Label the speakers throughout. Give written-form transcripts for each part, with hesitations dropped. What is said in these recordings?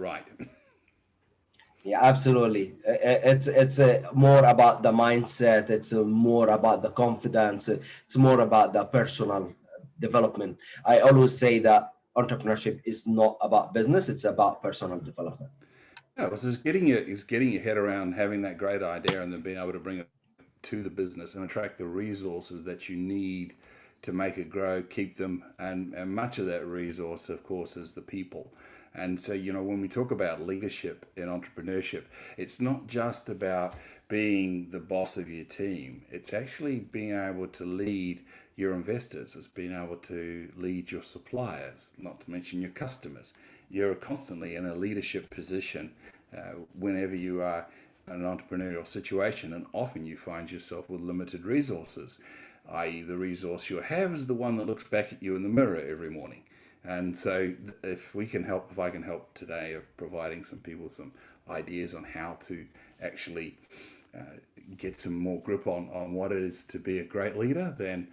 Speaker 1: right.
Speaker 2: Yeah, absolutely. It's more about the mindset. It's more about the confidence. It's more about the personal development. I always say that entrepreneurship is not about business. It's about personal development.
Speaker 1: Yeah, it was getting your head around having that great idea and then being able to bring it to the business and attract the resources that you need to make it grow, keep them, and much of that resource, of course, is the people. And so, when we talk about leadership in entrepreneurship, it's not just about being the boss of your team. It's actually being able to lead your investors. It's being able to lead your suppliers, not to mention your customers. You're constantly in a leadership position whenever you are in an entrepreneurial situation, and often you find yourself with limited resources, i.e., the resource you have is the one that looks back at you in the mirror every morning. And so, if I can help today of providing some people some ideas on how to actually get some more grip on what it is to be a great leader, then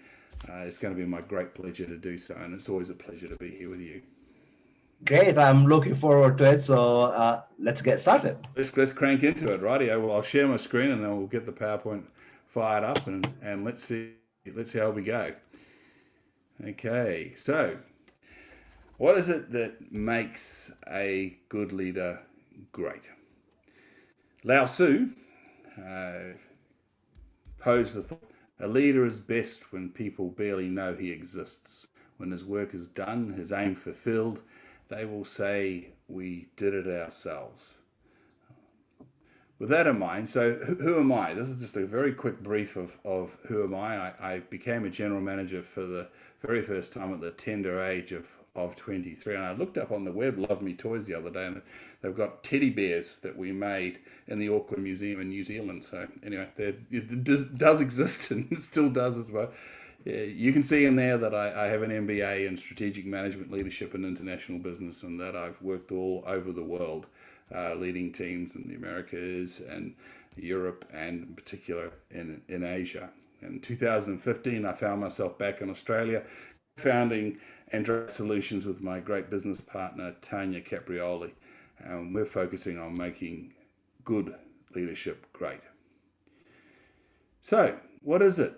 Speaker 1: it's going to be my great pleasure to do so. And it's always a pleasure to be here with you.
Speaker 2: Great. I'm looking forward to it. So let's get started.
Speaker 1: Let's crank into it, righty. Well, I'll share my screen and then we'll get the PowerPoint fired up and let's see how we go. Okay, so what is it that makes a good leader great? Lao Tzu posed the thought: a leader is best when people barely know he exists. When his work is done, his aim fulfilled, they will say, "We did it ourselves." With that in mind, so who am I? This is just a very quick brief of who am I. I became a general manager for the very first time at the tender age of 23. And I looked up on the web, Love Me Toys, the other day, and they've got teddy bears that we made in the Auckland Museum in New Zealand. So anyway, it does exist and it still does as well. You can see in there that I have an MBA in strategic management, leadership, and international business, and that I've worked all over the world, leading teams in the Americas and Europe, and in particular in Asia. In 2015, I found myself back in Australia, founding Android Solutions with my great business partner, Tanya Caprioli. We're focusing on making good leadership great. So, what is it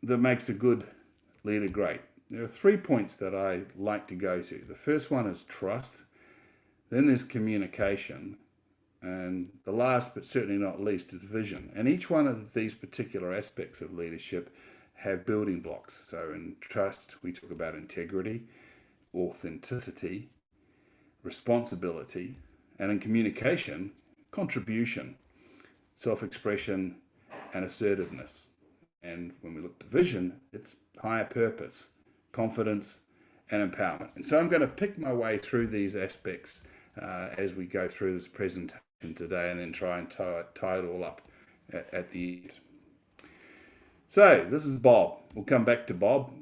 Speaker 1: that makes a good leader great? There are 3 points that I like to go to. The first one is trust, then there's communication, and the last but certainly not least is vision. And each one of these particular aspects of leadership have building blocks. So in trust, we talk about integrity, authenticity, responsibility, and in communication, contribution, self-expression, and assertiveness. And when we look to vision, it's higher purpose, confidence, and empowerment. And so I'm going to pick my way through these aspects as we go through this presentation today, and then try and tie it all up at the end. So this is Bob. We'll come back to Bob.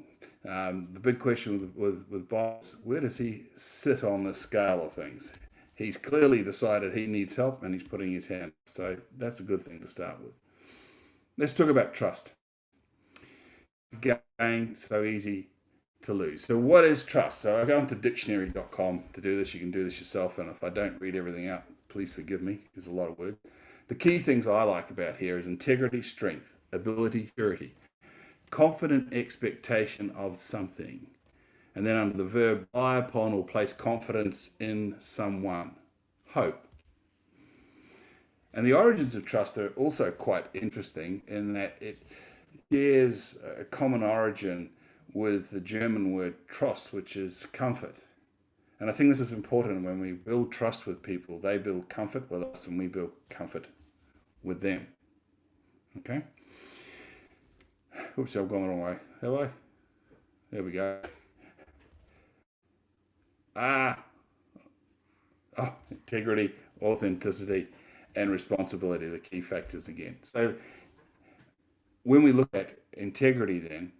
Speaker 1: The big question with Bob is, where does he sit on the scale of things? He's clearly decided he needs help and he's putting his hand up. So that's a good thing to start with. Let's talk about trust. Again, so easy to lose. So what is trust? So I go onto dictionary.com to do this. You can do this yourself, and if I don't read everything out, please forgive me. There's a lot of words. The key things I like about here is integrity, strength, ability, surety, confident expectation of something, and then under the verb, rely upon or place confidence in someone, hope. And the origins of trust are also quite interesting in that it shares a common origin with the German word Trost, which is comfort. And I think this is important. When we build trust with people, they build comfort with us and we build comfort with them. Okay? Oops, I've gone the wrong way. Have I? There we go. Integrity, authenticity, and responsibility, the key factors again. So when we look at integrity then,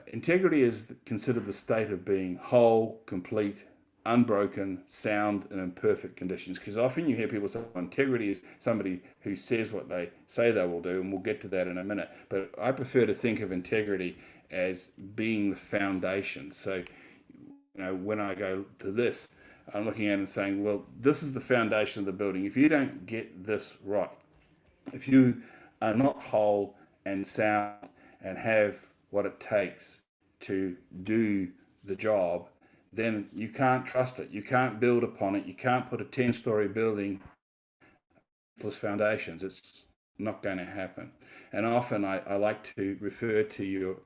Speaker 1: integrity is considered the state of being whole, complete, unbroken, sound, and in perfect conditions. Because often you hear people say integrity is somebody who says what they say they will do, and we'll get to that in a minute. But I prefer to think of integrity as being the foundation. So, when I go to this, I'm looking at it and saying, well, this is the foundation of the building. If you don't get this right, if you are not whole and sound and have what it takes to do the job, then you can't trust it. You can't build upon it. You can't put a 10-story building with foundations. It's not going to happen. And often I like to refer to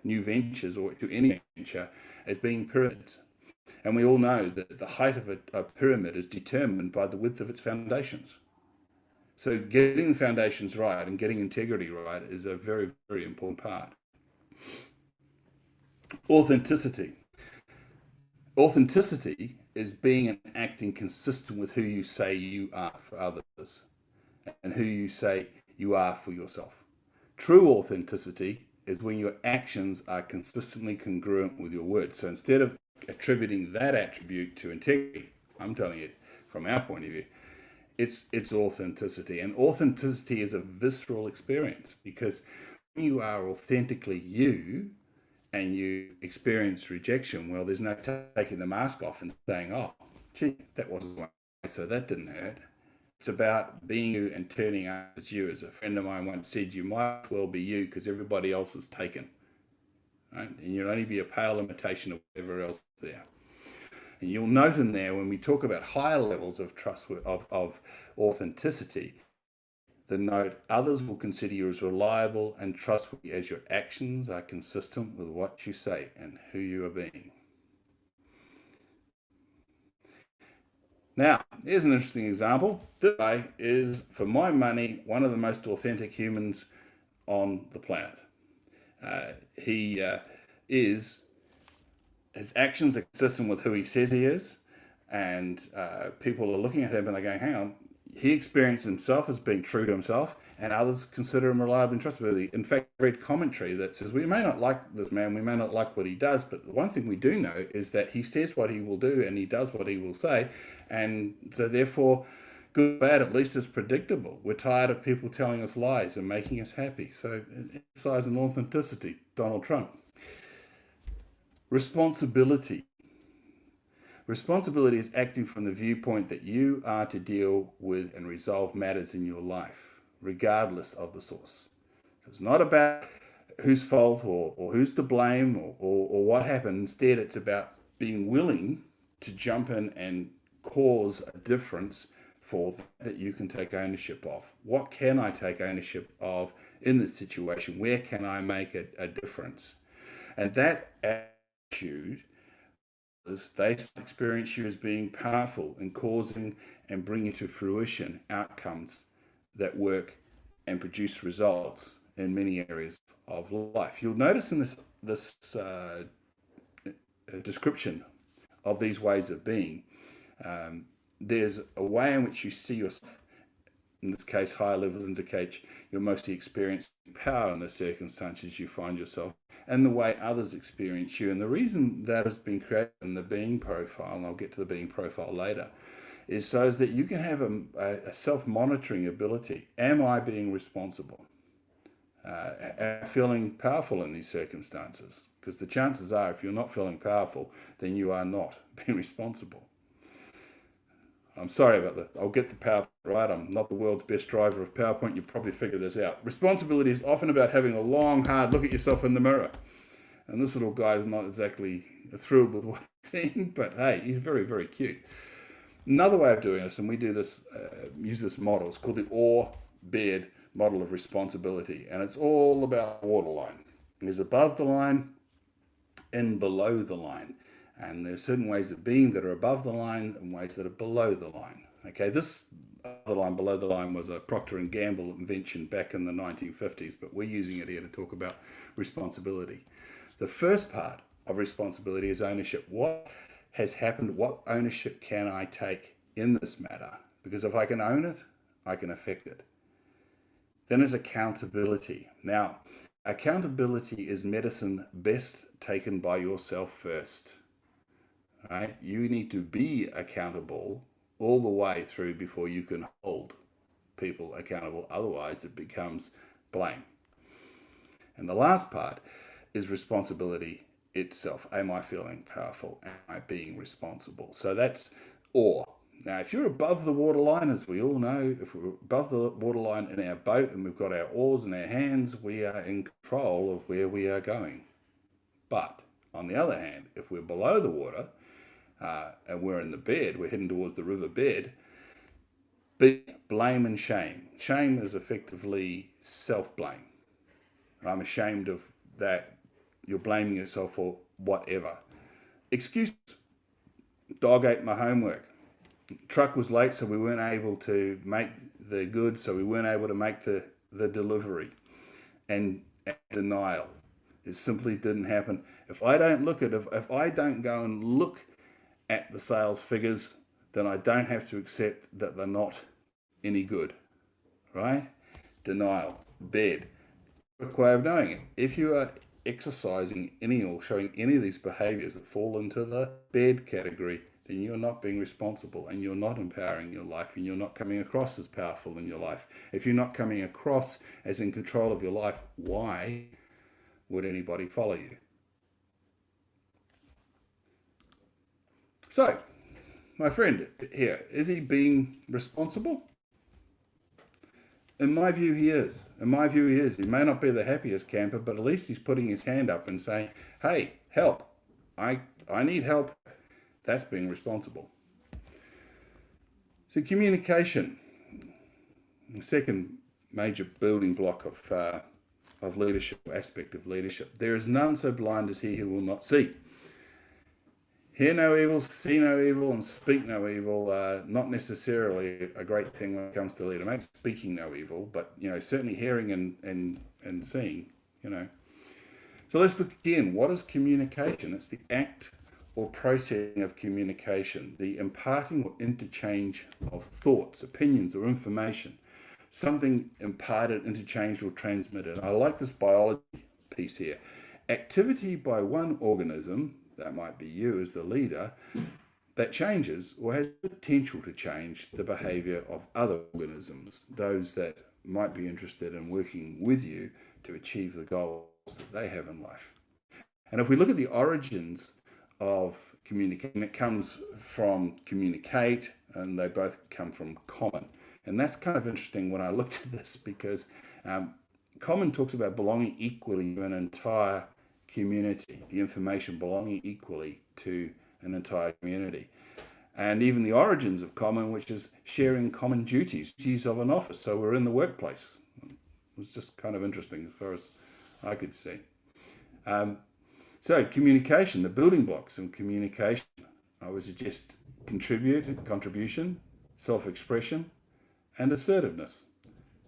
Speaker 1: new ventures or to any venture as being pyramids. And we all know that the height of a pyramid is determined by the width of its foundations. So getting the foundations right and getting integrity right is a very, very important part. Authenticity. Authenticity is being and acting consistent with who you say you are for others and who you say you are for yourself. True authenticity is when your actions are consistently congruent with your words. So instead of attributing that attribute to integrity, I'm telling you from our point of view, it's authenticity. And authenticity is a visceral experience, because when you are authentically you and you experience rejection, well, there's no taking the mask off and saying, oh, gee, that wasn't right, so that didn't hurt. It's about being you and turning up as you. As a friend of mine once said, you might as well be you because everybody else is taken. Right? And you'll only be a pale imitation of whatever else is there. And you'll note in there, when we talk about higher levels of trust, of authenticity, the note, others will consider you as reliable and trustworthy as your actions are consistent with what you say and who you are being. Now, here's an interesting example. This guy is, for my money, one of the most authentic humans on the planet. His actions are consistent with who he says he is, and people are looking at him and they're going, hang on, he experienced himself as being true to himself, and others consider him reliable and trustworthy. In fact, I read commentary that says, we may not like this man, we may not like what he does, but the one thing we do know is that he says what he will do and he does what he will say, and so therefore, good or bad, at least it's predictable. We're tired of people telling us lies and making us happy. So exercise and authenticity, Donald Trump. Responsibility. Responsibility is acting from the viewpoint that you are to deal with and resolve matters in your life, regardless of the source. It's not about whose fault or who's to blame or what happened. Instead, it's about being willing to jump in and cause a difference for that you can take ownership of. What can I take ownership of in this situation? Where can I make a difference? And that attitude, they experience you as being powerful and causing and bringing to fruition outcomes that work and produce results in many areas of life. You'll notice in this description of these ways of being, there's a way in which you see yourself. In this case, higher levels indicate you're mostly experiencing power in the circumstances you find yourself, and the way others experience you. And the reason that has been created in the being profile, and I'll get to the being profile later, is so that you can have a self-monitoring ability. Am I being responsible? Am I feeling powerful in these circumstances? Because the chances are, if you're not feeling powerful, then you are not being responsible. I'm sorry about that. I'll get the PowerPoint right. I'm not the world's best driver of PowerPoint. You probably figured this out. Responsibility is often about having a long, hard look at yourself in the mirror. And this little guy is not exactly thrilled with what he's seeing, but hey, he's very, very cute. Another way of doing this, and we do this, use this model, it's called the Orr-Baird model of responsibility. And it's all about waterline. There's above the line and below the line. And there are certain ways of being that are above the line and ways that are below the line. Okay, this the line below the line was a Procter & Gamble invention back in the 1950s, but we're using it here to talk about responsibility. The first part of responsibility is ownership. What has happened? What ownership can I take in this matter? Because if I can own it, I can affect it. Then there's accountability. Now, accountability is medicine best taken by yourself first. Right? You need to be accountable all the way through before you can hold people accountable. Otherwise, it becomes blame. And the last part is responsibility itself. Am I feeling powerful? Am I being responsible? So that's awe. Now, if you're above the waterline, as we all know, if we're above the waterline in our boat and we've got our oars in our hands, we are in control of where we are going. But on the other hand, if we're below the water and we're in the bed, we're heading towards the river bed, blame and shame. Shame is effectively self-blame. I'm ashamed of that. You're blaming yourself for whatever. Excuses. Dog ate my homework. Truck was late, so we weren't able to make the goods, so we weren't able to make the delivery. And denial. It simply didn't happen. If I don't look at it, if I don't go and look at the sales figures, then I don't have to accept that they're not any good, right? Denial, bed. Quick way of knowing it. If you are exercising any or showing any of these behaviors that fall into the bed category, then you're not being responsible and you're not empowering your life and you're not coming across as powerful in your life. If you're not coming across as in control of your life, why would anybody follow you? So, my friend here, is he being responsible? In my view, he is. In my view, he is. He may not be the happiest camper, but at least he's putting his hand up and saying, hey, help. I need help. That's being responsible. So communication, the second major building block of leadership, aspect of leadership. There is none so blind as he who will not see. Hear no evil, see no evil, and speak no evil. Not necessarily a great thing when it comes to leader. Maybe speaking no evil, but certainly hearing and seeing. So let's look again. What is communication? It's the act or processing of communication, the imparting or interchange of thoughts, opinions, or information. Something imparted, interchanged, or transmitted. I like this biology piece here. Activity by one organism, that might be you as the leader, that changes or has the potential to change the behavior of other organisms, those that might be interested in working with you to achieve the goals that they have in life. And if we look at the origins of communication, it comes from communicate, and they both come from common. And that's kind of interesting when I looked at this, because common talks about belonging equally to an entire community, the information belonging equally to an entire community. And even the origins of common, which is sharing common duties of an office. So we're in the workplace. It was just kind of interesting as far as I could see. So communication, the building blocks of communication, I would suggest contribution, self-expression, and assertiveness.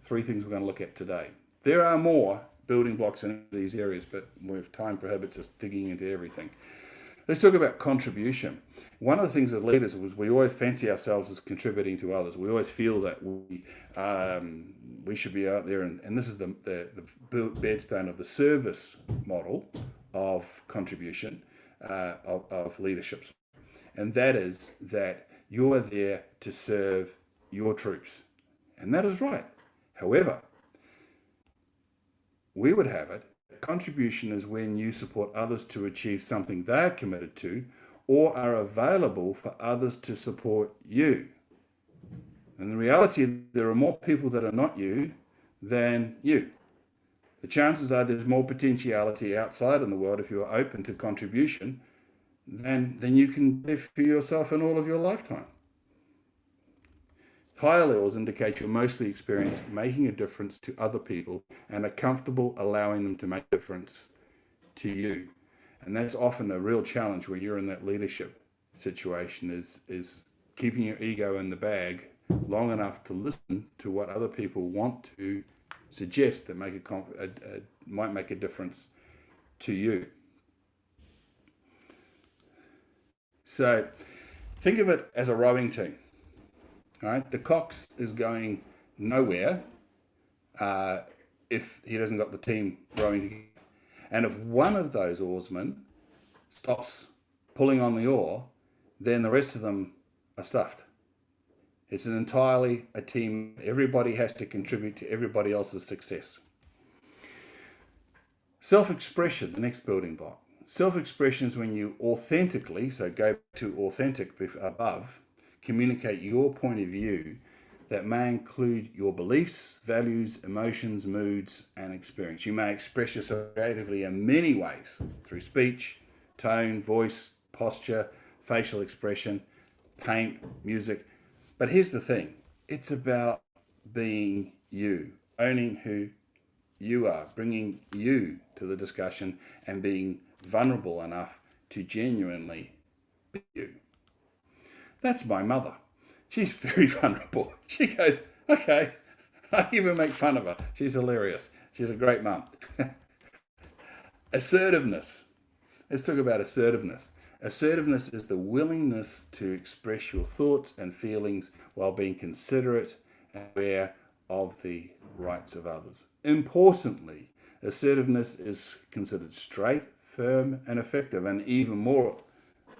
Speaker 1: 3 things we're going to look at today. There are more building blocks in these areas, but if time prohibits us digging into everything. Let's talk about contribution. One of the things as leaders was we always fancy ourselves as contributing to others. We always feel that we should be out there, and this is the bedstone of the service model of contribution, of leadership. And that is that you're there to serve your troops. And that is right. However, we would have it, contribution is when you support others to achieve something they are committed to or are available for others to support you. And the reality, there are more people that are not you than you. The chances are there's more potentiality outside in the world if you are open to contribution than you can live for yourself in all of your lifetime. Higher levels indicate you're mostly experienced making a difference to other people and are comfortable allowing them to make a difference to you. And that's often a real challenge when you're in that leadership situation, is keeping your ego in the bag long enough to listen to what other people want to suggest that might make a difference to you. So think of it as a rowing team. All right, the cox is going nowhere if he doesn't got the team rowing together. And if one of those oarsmen stops pulling on the oar, then the rest of them are stuffed. It's entirely a team. Everybody has to contribute to everybody else's success. Self-expression, the next building block. Self-expression is when you authentically, so go to authentic above, communicate your point of view that may include your beliefs, values, emotions, moods, and experience. You may express yourself creatively in many ways through speech, tone, voice, posture, facial expression, paint, music. But here's the thing, it's about being you, owning who you are, bringing you to the discussion and being vulnerable enough to genuinely be you. That's my mother. She's very vulnerable. She goes, okay, I even make fun of her. She's hilarious. She's a great mum. Assertiveness. Let's talk about assertiveness. Assertiveness is the willingness to express your thoughts and feelings while being considerate and aware of the rights of others. Importantly, assertiveness is considered straight, firm, and effective. And even more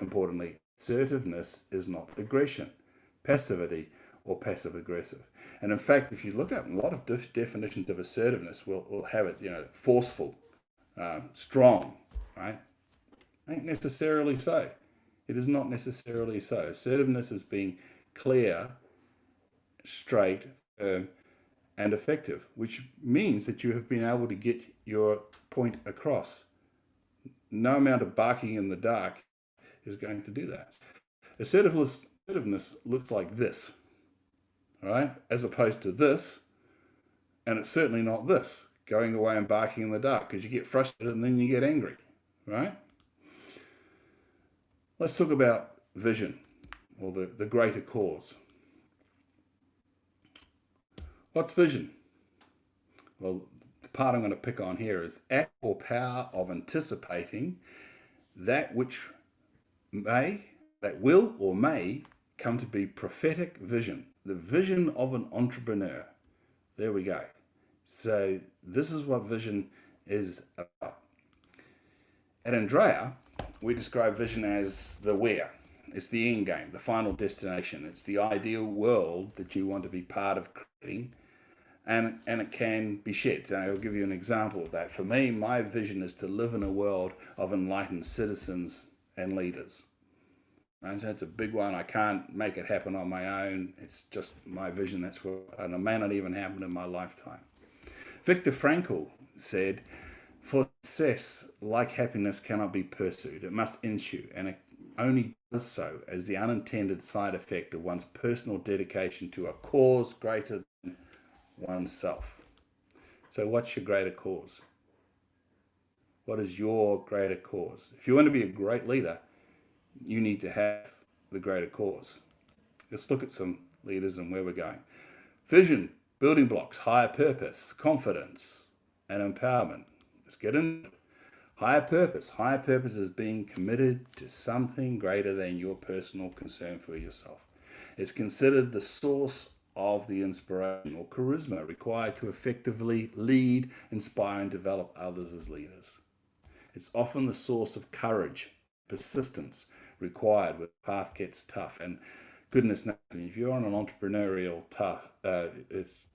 Speaker 1: importantly, assertiveness is not aggression, passivity, or passive aggressive. And in fact, if you look at a lot of definitions of assertiveness, we'll have it, forceful, strong, right? Ain't necessarily so. It is not necessarily so. Assertiveness is being clear, straight, firm, and effective, which means that you have been able to get your point across. No amount of barking in the dark is going to do that. Assertiveness looks like this, right? As opposed to this, and it's certainly not this, going away and barking in the dark, because you get frustrated and then you get angry, right? Let's talk about vision, or the greater cause. What's vision? Well, the part I'm going to pick on here is act or power of anticipating that will or may come to be prophetic vision, the vision of an entrepreneur. There we go. So this is what vision is about. At Andrea, we describe vision as the where. It's the end game, the final destination. It's the ideal world that you want to be part of creating, and it can be shared. And I'll give you an example of that. For me, my vision is to live in a world of enlightened citizens and leaders. And so it's a big one. I can't make it happen on my own. It's just my vision. And it may not even happen in my lifetime. Viktor Frankl said, for success, like happiness, cannot be pursued. It must ensue, and it only does so as the unintended side effect of one's personal dedication to a cause greater than oneself. So what's your greater cause? What is your greater cause? If you want to be a great leader, you need to have the greater cause. Let's look at some leaders and where we're going. Vision, building blocks, higher purpose, confidence, and empowerment. Let's get into it. Higher purpose. Higher purpose is being committed to something greater than your personal concern for yourself. It's considered the source of the inspiration or charisma required to effectively lead, inspire, and develop others as leaders. It's often the source of courage, persistence required when the path gets tough. And goodness knows, if you're on an entrepreneurial path, it's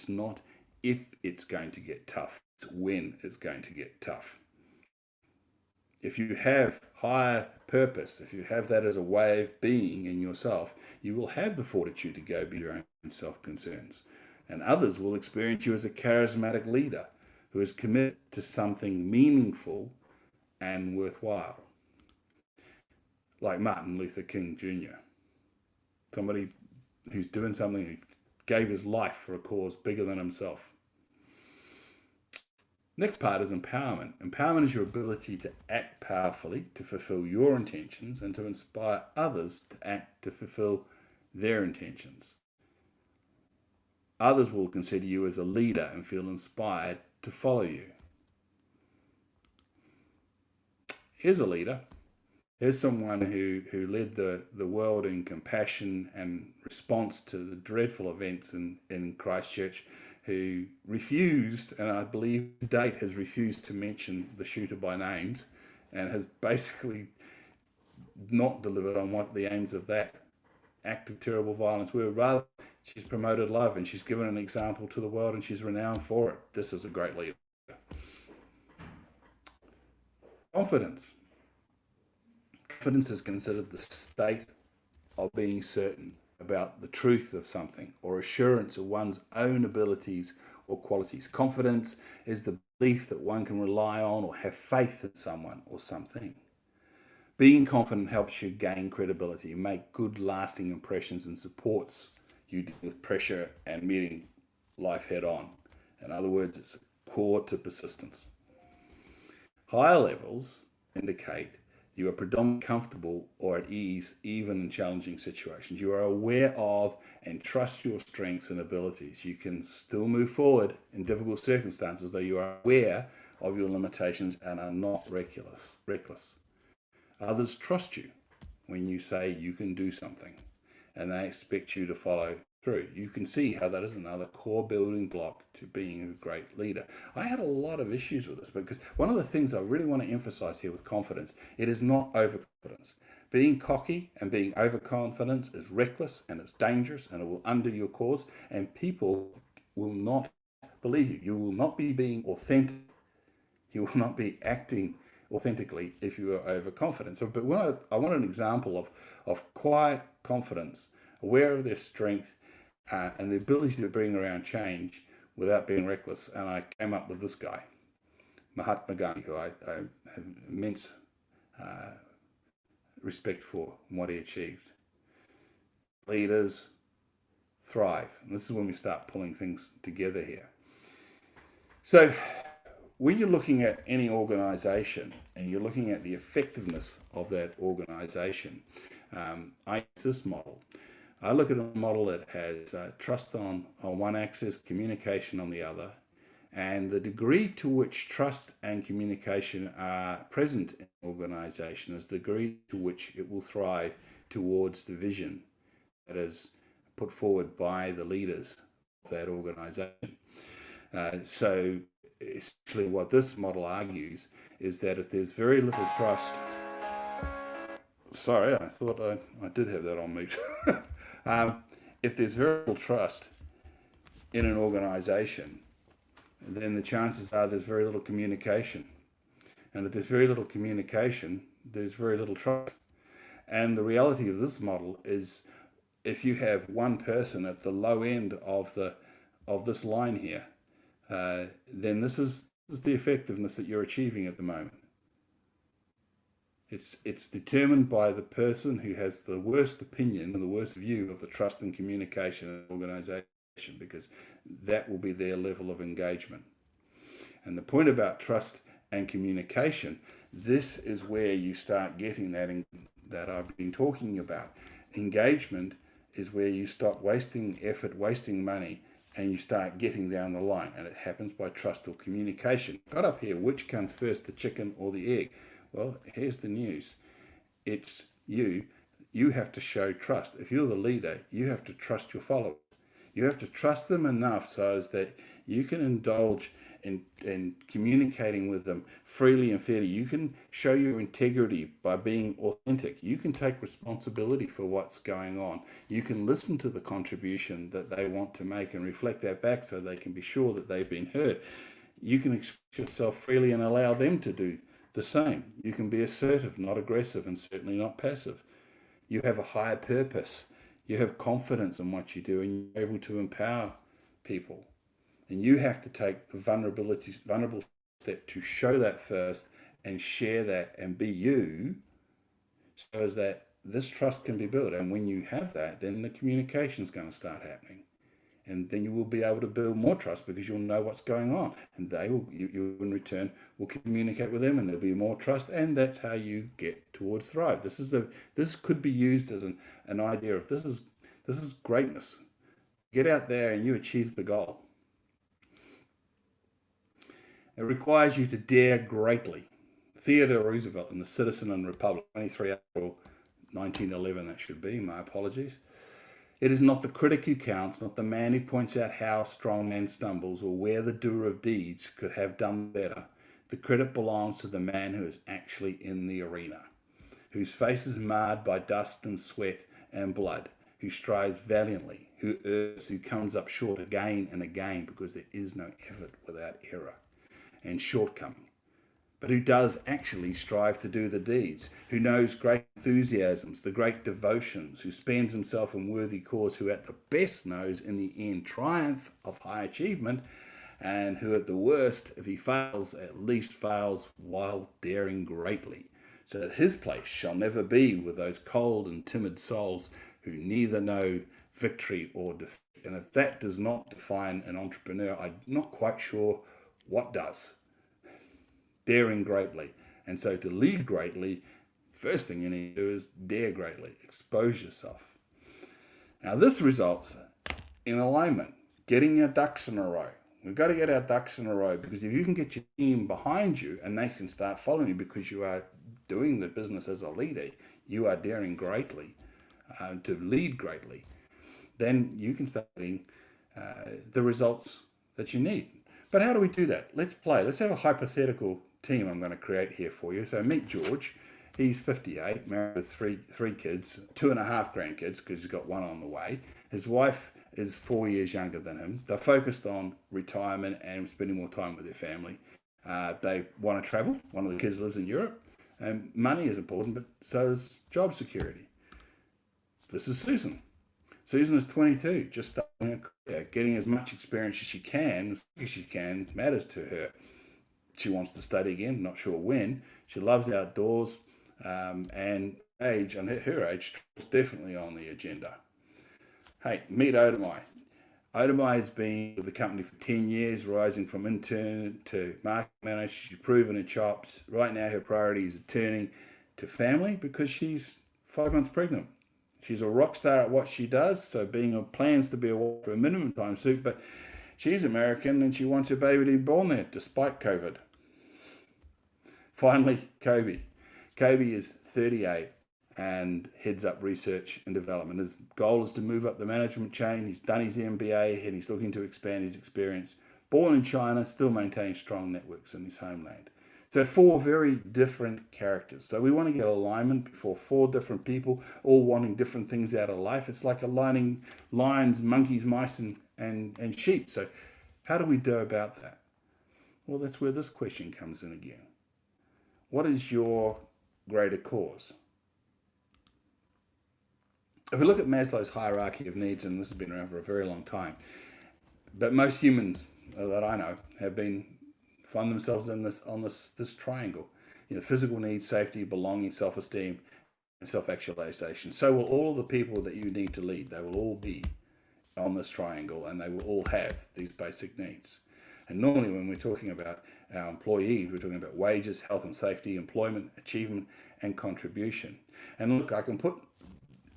Speaker 1: not if it's going to get tough, it's when it's going to get tough. If you have higher purpose, if you have that as a way of being in yourself, you will have the fortitude to go beyond your own self-concerns. And others will experience you as a charismatic leader who is committed to something meaningful and worthwhile. Like Martin Luther King Jr. Somebody who's doing something, who gave his life for a cause bigger than himself. Next part is empowerment. Empowerment is your ability to act powerfully, to fulfill your intentions, and to inspire others to act to fulfill their intentions. Others will consider you as a leader and feel inspired to follow you. Here's a leader. Here's someone who led the world in compassion and response to the dreadful events in Christchurch, who refused, and I believe to date has refused to mention the shooter by names, and has basically not delivered on what the aims of that act of terrible violence were. Rather, she's promoted love, and she's given an example to the world, and she's renowned for it. This is a great leader. Confidence. Confidence is considered the state of being certain about the truth of something or assurance of one's own abilities or qualities. Confidence is the belief that one can rely on or have faith in someone or something. Being confident helps you gain credibility, make good lasting impressions, and supports you with pressure and meeting life head on. In other words, it's core to persistence. Higher levels indicate you are predominantly comfortable or at ease even in challenging situations. You are aware of and trust your strengths and abilities. You can still move forward in difficult circumstances, though you are aware of your limitations and are not reckless. Others trust you when you say you can do something, and they expect you to follow through. You can see how that is another core building block to being a great leader. I had a lot of issues with this because one of the things I really want to emphasize here with confidence, it is not overconfidence. Being cocky and being overconfident is reckless and it's dangerous and it will undo your cause, and people will not believe you. You will not be being authentic. You will not be acting authentically if you are overconfident. So, but I want an example of quiet confidence, aware of their strength, and the ability to bring around change without being reckless. And I came up with this guy, Mahatma Gandhi, who I have immense respect for and what he achieved. Leaders thrive. And this is when we start pulling things together here. So when you're looking at any organization and you're looking at the effectiveness of that organization, I use this model. I look at a model that has trust on one axis, communication on the other, and the degree to which trust and communication are present in an organization is the degree to which it will thrive towards the vision that is put forward by the leaders of that organization. So essentially what this model argues is that if there's very little trust, sorry, I thought I did have that on mute. If there's very little trust in an organization, then the chances are there's very little communication. And if there's very little communication, there's very little trust. And the reality of this model is if you have one person at the low end of this line here, then this is the effectiveness that you're achieving at the moment. It's determined by the person who has the worst opinion and the worst view of the trust and communication in an organization, because that will be their level of engagement. And the point about trust and communication, this is where you start getting that I've been talking about. Engagement is where you stop wasting effort, wasting money, and you start getting down the line. And it happens by trust or communication. Got up here, which comes first, the chicken or the egg? Well, here's the news. It's you. You have to show trust. If you're the leader, you have to trust your followers. You have to trust them enough so as that you can indulge in communicating with them freely and fairly. You can show your integrity by being authentic. You can take responsibility for what's going on. You can listen to the contribution that they want to make and reflect that back so they can be sure that they've been heard. You can express yourself freely and allow them to do the same. You can be assertive, not aggressive, and certainly not passive. You have a higher purpose. You have confidence in what you do, and you're able to empower people. And you have to take the vulnerable step to show that first and share that and be you, so as that this trust can be built. And when you have that, then the communication is going to start happening. And then you will be able to build more trust because you'll know what's going on. And they will, you in return will communicate with them, and there'll be more trust. And that's how you get towards thrive. This could be used as an idea of this is greatness. Get out there and you achieve the goal. It requires you to dare greatly. Theodore Roosevelt in The Citizen and Republic, 23 April 1911, that should be, my apologies. It is not the critic who counts, not the man who points out how a strong man stumbles or where the doer of deeds could have done better. The credit belongs to the man who is actually in the arena, whose face is marred by dust and sweat and blood, who strives valiantly, who errs, who comes up short again and again, because there is no effort without error and shortcoming. but who does actually strive to do the deeds, who knows great enthusiasms, the great devotions, who spends himself in worthy cause, who at the best knows in the end triumph of high achievement, and who at the worst, if he fails, at least fails while daring greatly, so that his place shall never be with those cold and timid souls who neither know victory or defeat. And if that does not define an entrepreneur, I'm not quite sure what does. Daring greatly. And so to lead greatly, first thing you need to do is dare greatly, expose yourself. Now this results in alignment, getting your ducks in a row. We've got to get our ducks in a row, because if you can get your team behind you and they can start following you because you are doing the business as a leader, you are daring greatly to lead greatly, then you can start getting the results that you need. But how do we do that? Let's play. Let's have a hypothetical team I'm going to create here for you. So meet George. He's 58, married with three kids, 2.5 grandkids because he's got one on the way. His wife is 4 years younger than him. They're focused on retirement and spending more time with their family. They want to travel. One of the kids lives in Europe. And money is important, but so is job security. This is Susan. Susan is 22, just starting her career, getting as much experience as she can, matters to her. She wants to study again, not sure when. She loves the outdoors, and age, and her age is definitely on the agenda. Hey, meet Odomai. Odomai has been with the company for 10 years, rising from intern to market manager. She's proven her chops. Right now, her priority is returning to family because she's 5 months pregnant. She's a rock star at what she does, so plans to be a wife for a minimum time suit, but she's American and she wants her baby to be born there, despite COVID. Finally, Kobe. Kobe is 38 and heads up research and development. His goal is to move up the management chain. He's done his MBA and he's looking to expand his experience. Born in China, still maintains strong networks in his homeland. So 4 very different characters. So we want to get alignment for 4 different people, all wanting different things out of life. It's like aligning lions, monkeys, mice, and sheep. So how do we do about that? Well, that's where this question comes in again. What is your greater cause? If we look at Maslow's hierarchy of needs, and this has been around for a very long time, but most humans that I know find themselves in this triangle. Physical needs, safety, belonging, self-esteem, and self-actualization. So will all of the people that you need to lead. They will all be on this triangle, and they will all have these basic needs. And normally when we're talking about our employees, we're talking about wages, health and safety, employment, achievement, and contribution. And look, I can put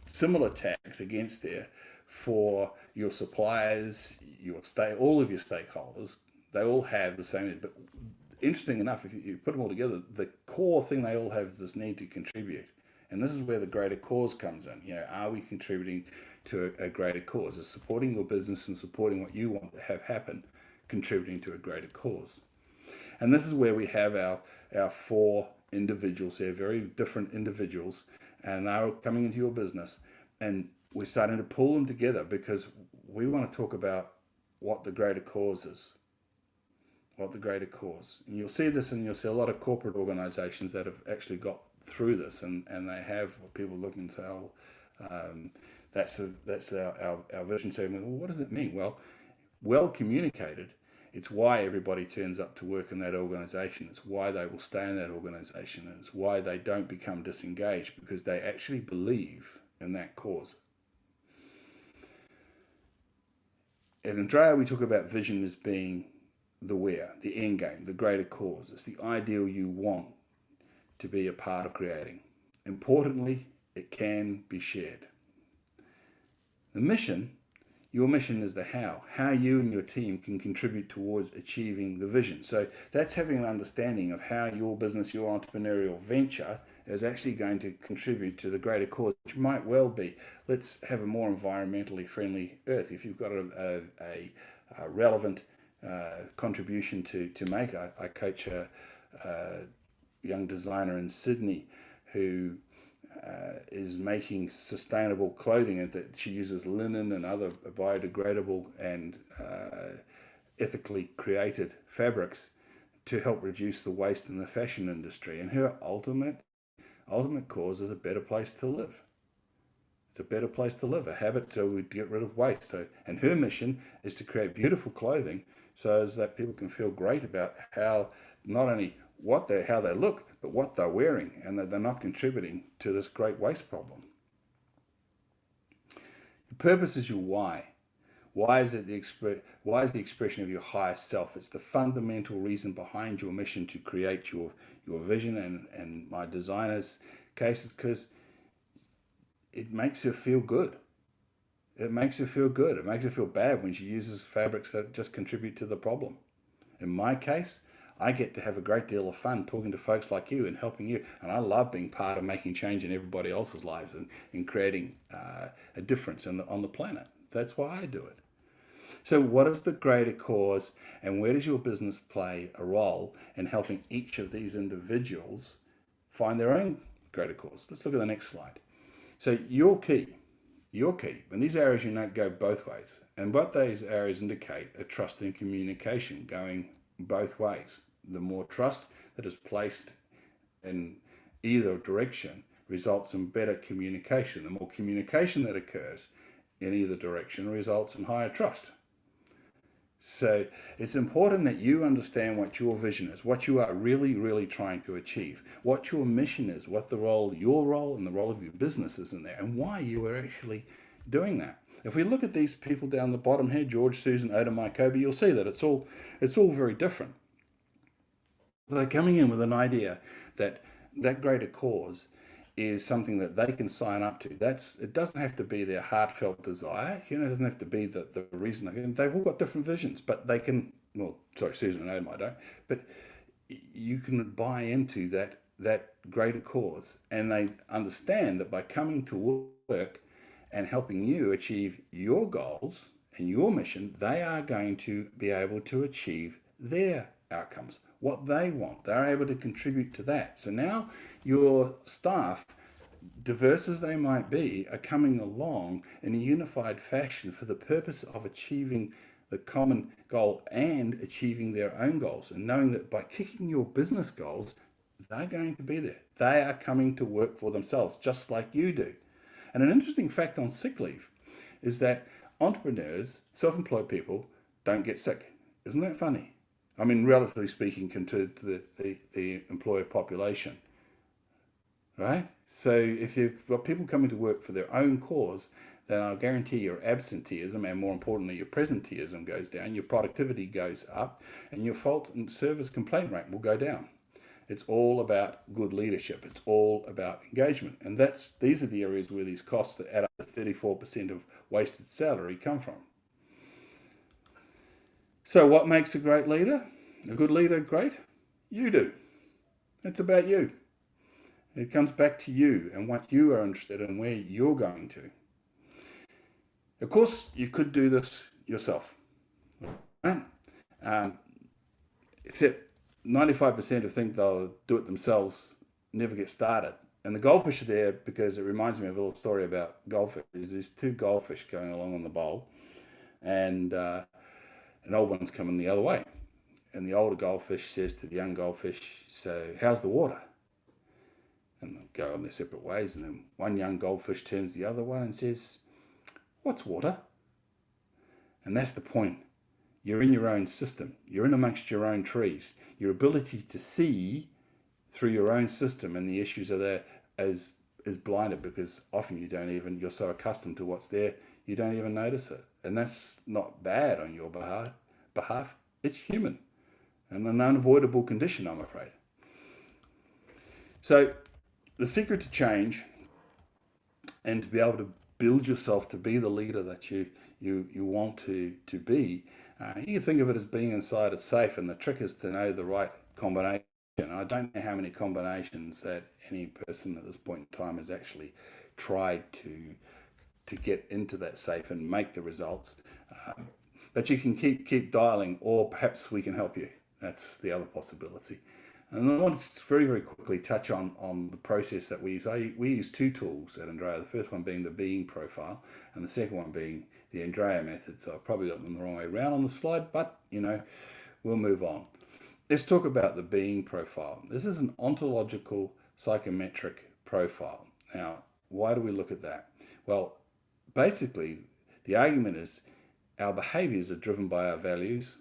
Speaker 1: similar tags against there for your suppliers, all of your stakeholders. They all have the same, but interesting enough, if you put them all together, the core thing they all have is this need to contribute. And this is where the greater cause comes in. Are we contributing to a greater cause? Is supporting your business and supporting what you want to have happen contributing to a greater cause? And this is where we have our 4 individuals here, very different individuals, and they're coming into your business, and we're starting to pull them together because we want to talk about what the greater cause is. What the greater cause. And you'll see this, and you'll see a lot of corporate organizations that have actually got through this, and they have people looking and say, that's our vision. So, well, what does it mean? Well communicated, it's why everybody turns up to work in that organization. It's why they will stay in that organization. And it's why they don't become disengaged, because they actually believe in that cause. In Andrea, we talk about vision as being the where, the end game, the greater cause. It's the ideal you want to be a part of creating. Importantly, it can be shared. The mission, your mission is the how you and your team can contribute towards achieving the vision. So that's having an understanding of how your business, your entrepreneurial venture is actually going to contribute to the greater cause, which might well be, let's have a more environmentally friendly earth. If you've got a relevant contribution to make. I coach a young designer in Sydney who is making sustainable clothing, and that she uses linen and other biodegradable and ethically created fabrics to help reduce the waste in the fashion industry. And her ultimate cause is a better place to live. It's a better place to live, a habit so we get rid of waste. And her mission is to create beautiful clothing so as that people can feel great about how not only how they look, but what they're wearing, and that they're not contributing to this great waste problem. The purpose is your why. Why is the expression of your highest self? It's the fundamental reason behind your mission to create your vision, and my designer's case is because it makes her feel good. It makes her feel good. It makes her feel bad when she uses fabrics that just contribute to the problem. In my case, I get to have a great deal of fun talking to folks like you and helping you. And I love being part of making change in everybody else's lives and creating a difference on the planet. That's why I do it. So what is the greater cause, and where does your business play a role in helping each of these individuals find their own greater cause? Let's look at the next slide. So your key, and these arrows go both ways. And what those arrows indicate are trust and communication going both ways. The more trust that is placed in either direction results in better communication. The more communication that occurs in either direction results in higher trust. So it's important that you understand what your vision is, what you are really, really trying to achieve, what your mission is, what your role and the role of your business is in there, and why you are actually doing that. If we look at these people down the bottom here, George, Susan, Oda, Mike, Kobe, you'll see that it's all very different. They're coming in with an idea that greater cause is something that they can sign up to. It doesn't have to be their heartfelt desire. It doesn't have to be the reason. They've all got different visions, but they can, Susan and Adam, I don't, but you can buy into that greater cause, and they understand that by coming to work and helping you achieve your goals and your mission, they are going to be able to achieve their outcomes, what they want. They're able to contribute to that. So now your staff, diverse as they might be, are coming along in a unified fashion for the purpose of achieving the common goal and achieving their own goals, and knowing that by kicking your business goals, they're going to be there. They are coming to work for themselves, just like you do. And an interesting fact on sick leave is that entrepreneurs, self-employed people, don't get sick. Isn't that funny? I mean, relatively speaking, compared to the employer population, right? So if you've got people coming to work for their own cause, then I'll guarantee your absenteeism, and more importantly, your presenteeism goes down, your productivity goes up, and your fault and service complaint rate will go down. It's all about good leadership. It's all about engagement. And these are the areas where these costs that add up to 34% of wasted salary come from. So what makes a great leader? A good leader great? You do. It's about you. It comes back to you and what you are interested in, where you're going to. Of course, you could do this yourself, right? Except 95% who think they'll do it themselves never get started. And the goldfish are there because it reminds me of a little story about goldfish. There's two goldfish going along on the bowl, and an old one's coming the other way. And the older goldfish says to the young goldfish, "So how's the water?" And they go on their separate ways. And then one young goldfish turns to the other one and says, "What's water?" And that's the point. You're in your own system. You're in amongst your own trees. Your ability to see through your own system and the issues are there is blinded, because often you're so accustomed to what's there, you don't even notice it. And that's not bad on your behalf. It's human and an unavoidable condition, I'm afraid. So the secret to change and to be able to build yourself to be the leader that you want to be, you can think of it as being inside a safe, and the trick is to know the right combination. I don't know how many combinations that any person at this point in time has actually tried to get into that safe and make the results. But you can keep dialing, or perhaps we can help you. That's the other possibility. And I want to very, very quickly touch on the process that we use. We use two tools at Andrea, the first one being the being profile, and the second one being the Andrea method. So I've probably got them the wrong way around on the slide, but, we'll move on. let's talk about the being profile. This is an ontological psychometric profile. Now, why do we look at that? Well, basically, the argument is our behaviors are driven by our values,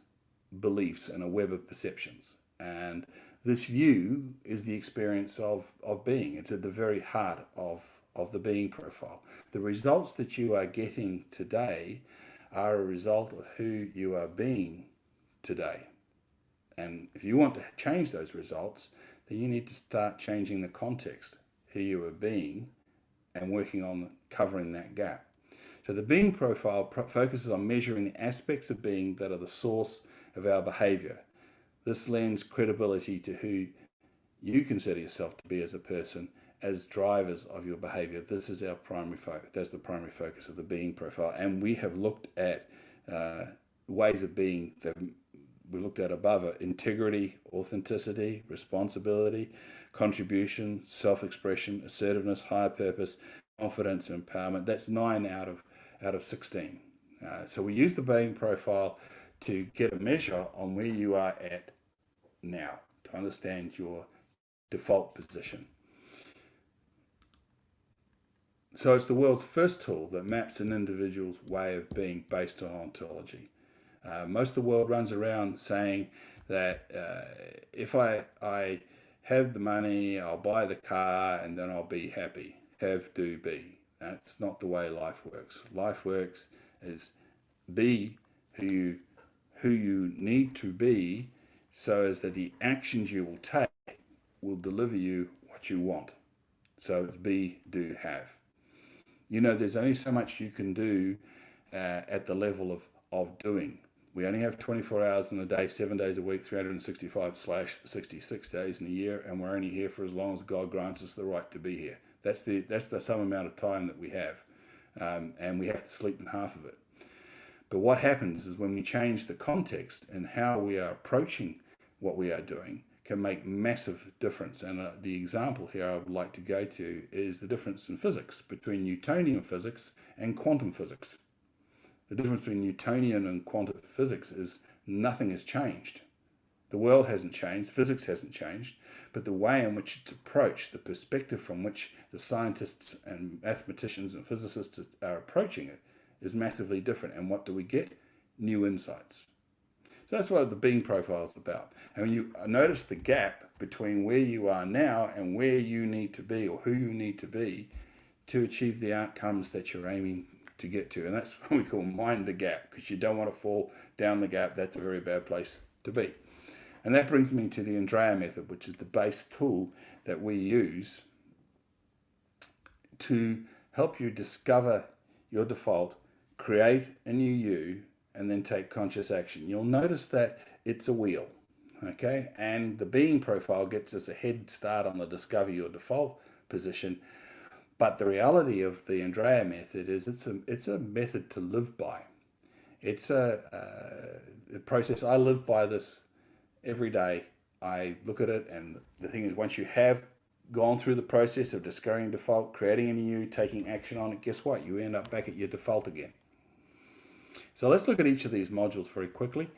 Speaker 1: beliefs, and a web of perceptions. And this view is the experience of being. It's at the very heart of the being profile. The results that you are getting today are a result of who you are being today. And if you want to change those results, then you need to start changing the context, who you are being, and working on covering that gap. So the being profile focuses on measuring the aspects of being that are the source of our behavior. This lends credibility to who you consider yourself to be as a person, as drivers of your behavior. This is our primary focus. That's the primary focus of the being profile. And we have looked at ways of being that we looked at above it: integrity, authenticity, responsibility, contribution, self-expression, assertiveness, higher purpose, confidence, and empowerment. That's 9 out of 16. So we use the being profile to get a measure on where you are at now, to understand your default position. So it's the world's first tool that maps an individual's way of being based on ontology. Most of the world runs around saying that if I have the money, I'll buy the car, and then I'll be happy. Have, do, be. That's not the way life works. Life works is be who you need to be, so as that the actions you will take will deliver you what you want. So it's be, do, have. You know, there's only so much you can do at the level of doing. We only have 24 hours in a day, 7 days a week, 365/66 days in a year, and we're only here for as long as God grants us the right to be here. That's the sum amount of time that we have, and we have to sleep in half of it. But what happens is when we change the context and how we are approaching what we are doing can make massive difference. And the example here I would like to go to is the difference in physics between Newtonian physics and quantum physics. The difference between Newtonian and quantum physics is nothing has changed. The world hasn't changed, physics hasn't changed, but the way in which it's approached, the perspective from which the scientists and mathematicians and physicists are approaching it is massively different. And what do we get? New insights. So that's what the being profile is about. And when you notice the gap between where you are now and where you need to be, or who you need to be to achieve the outcomes that you're aiming to get to. And that's what we call mind the gap, because you don't want to fall down the gap. That's a very bad place to be. And that brings me to the Andrea method, which is the base tool that we use to help you discover your default, create a new you, and then take conscious action. You'll notice that it's a wheel, okay? And the being profile gets us a head start on the discover your default position. But the reality of the Andrea method is it's a method to live by. It's a process. I live by this every day. I look at it, and the thing is, once you have gone through the process of discovering default, creating a new, taking action on it, guess what? You end up back at your default again. So let's look at each of these modules very quickly.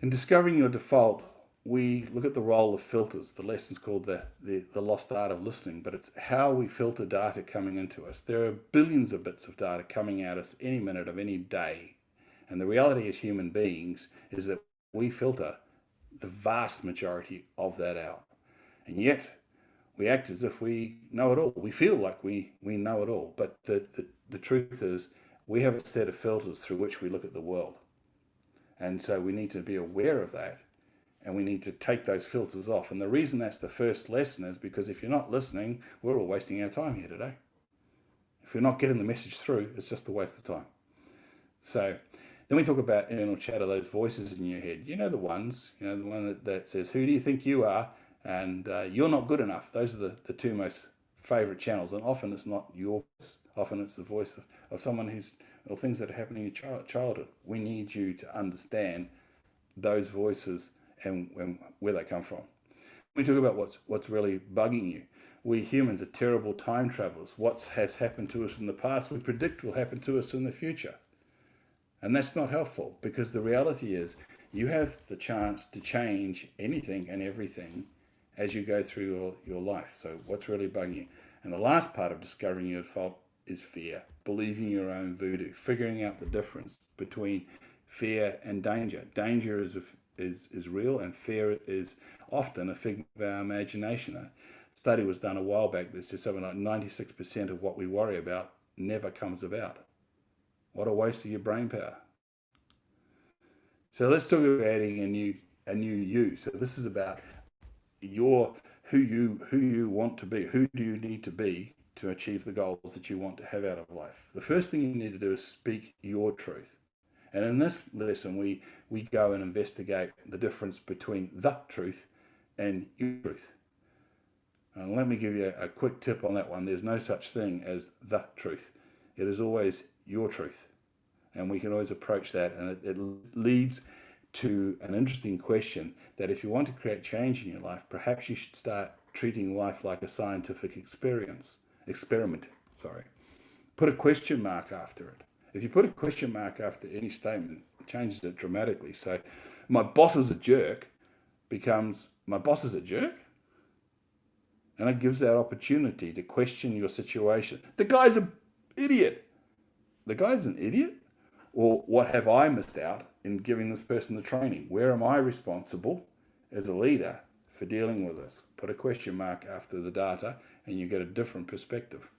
Speaker 1: In discovering your default, we look at the role of filters. The lesson's called the lost art of listening, but it's how we filter data coming into us. There are billions of bits of data coming at us any minute of any day. And the reality as human beings is that we filter the vast majority of that out. And yet we act as if we know it all. We feel like we know it all. But the truth is we have a set of filters through which we look at the world. And so we need to be aware of that. And we need to take those filters off. And the reason that's the first lesson is because if you're not listening, we're all wasting our time here today. If we're not getting the message through, it's just a waste of time. So then we talk about internal chatter, those voices in your head. You know the ones, the one that says, who do you think you are? And you're not good enough. Those are the two most favorite channels. And often it's not your voice. Often it's the voice of someone or things that are happening in your childhood. We need you to understand those voices and where they come from. We talk about what's really bugging you. We humans are terrible time travelers. What has happened to us in the past, we predict will happen to us in the future. And that's not helpful, because the reality is You have the chance to change anything and everything as you go through your life. So what's really bugging you? And the last part of discovering your fault is fear, believing your own voodoo, figuring out the difference between fear and danger. Danger is real, and fear is often a figment of our imagination. A study was done a while back that says something like 96% of what we worry about never comes about. What a waste of your brain power. So let's talk about adding a new you. So this is about who you want to be. Who do you need to be to achieve the goals that you want to have out of life? The first thing you need to do is speak your truth. And in this lesson, we go and investigate the difference between the truth and your truth. And let me give you a quick tip on that one. There's no such thing as the truth. It is always your truth. And we can always approach that. And it leads to an interesting question that if you want to create change in your life, perhaps you should start treating life like a scientific experiment. Put a question mark after it. If you put a question mark after any statement, it changes it dramatically. So my boss is a jerk becomes my boss is a jerk. And it gives that opportunity to question your situation. The guy's an idiot. The guy's an idiot? Or what have I missed out in giving this person the training? Where am I responsible as a leader for dealing with this? Put a question mark after the data and you get a different perspective.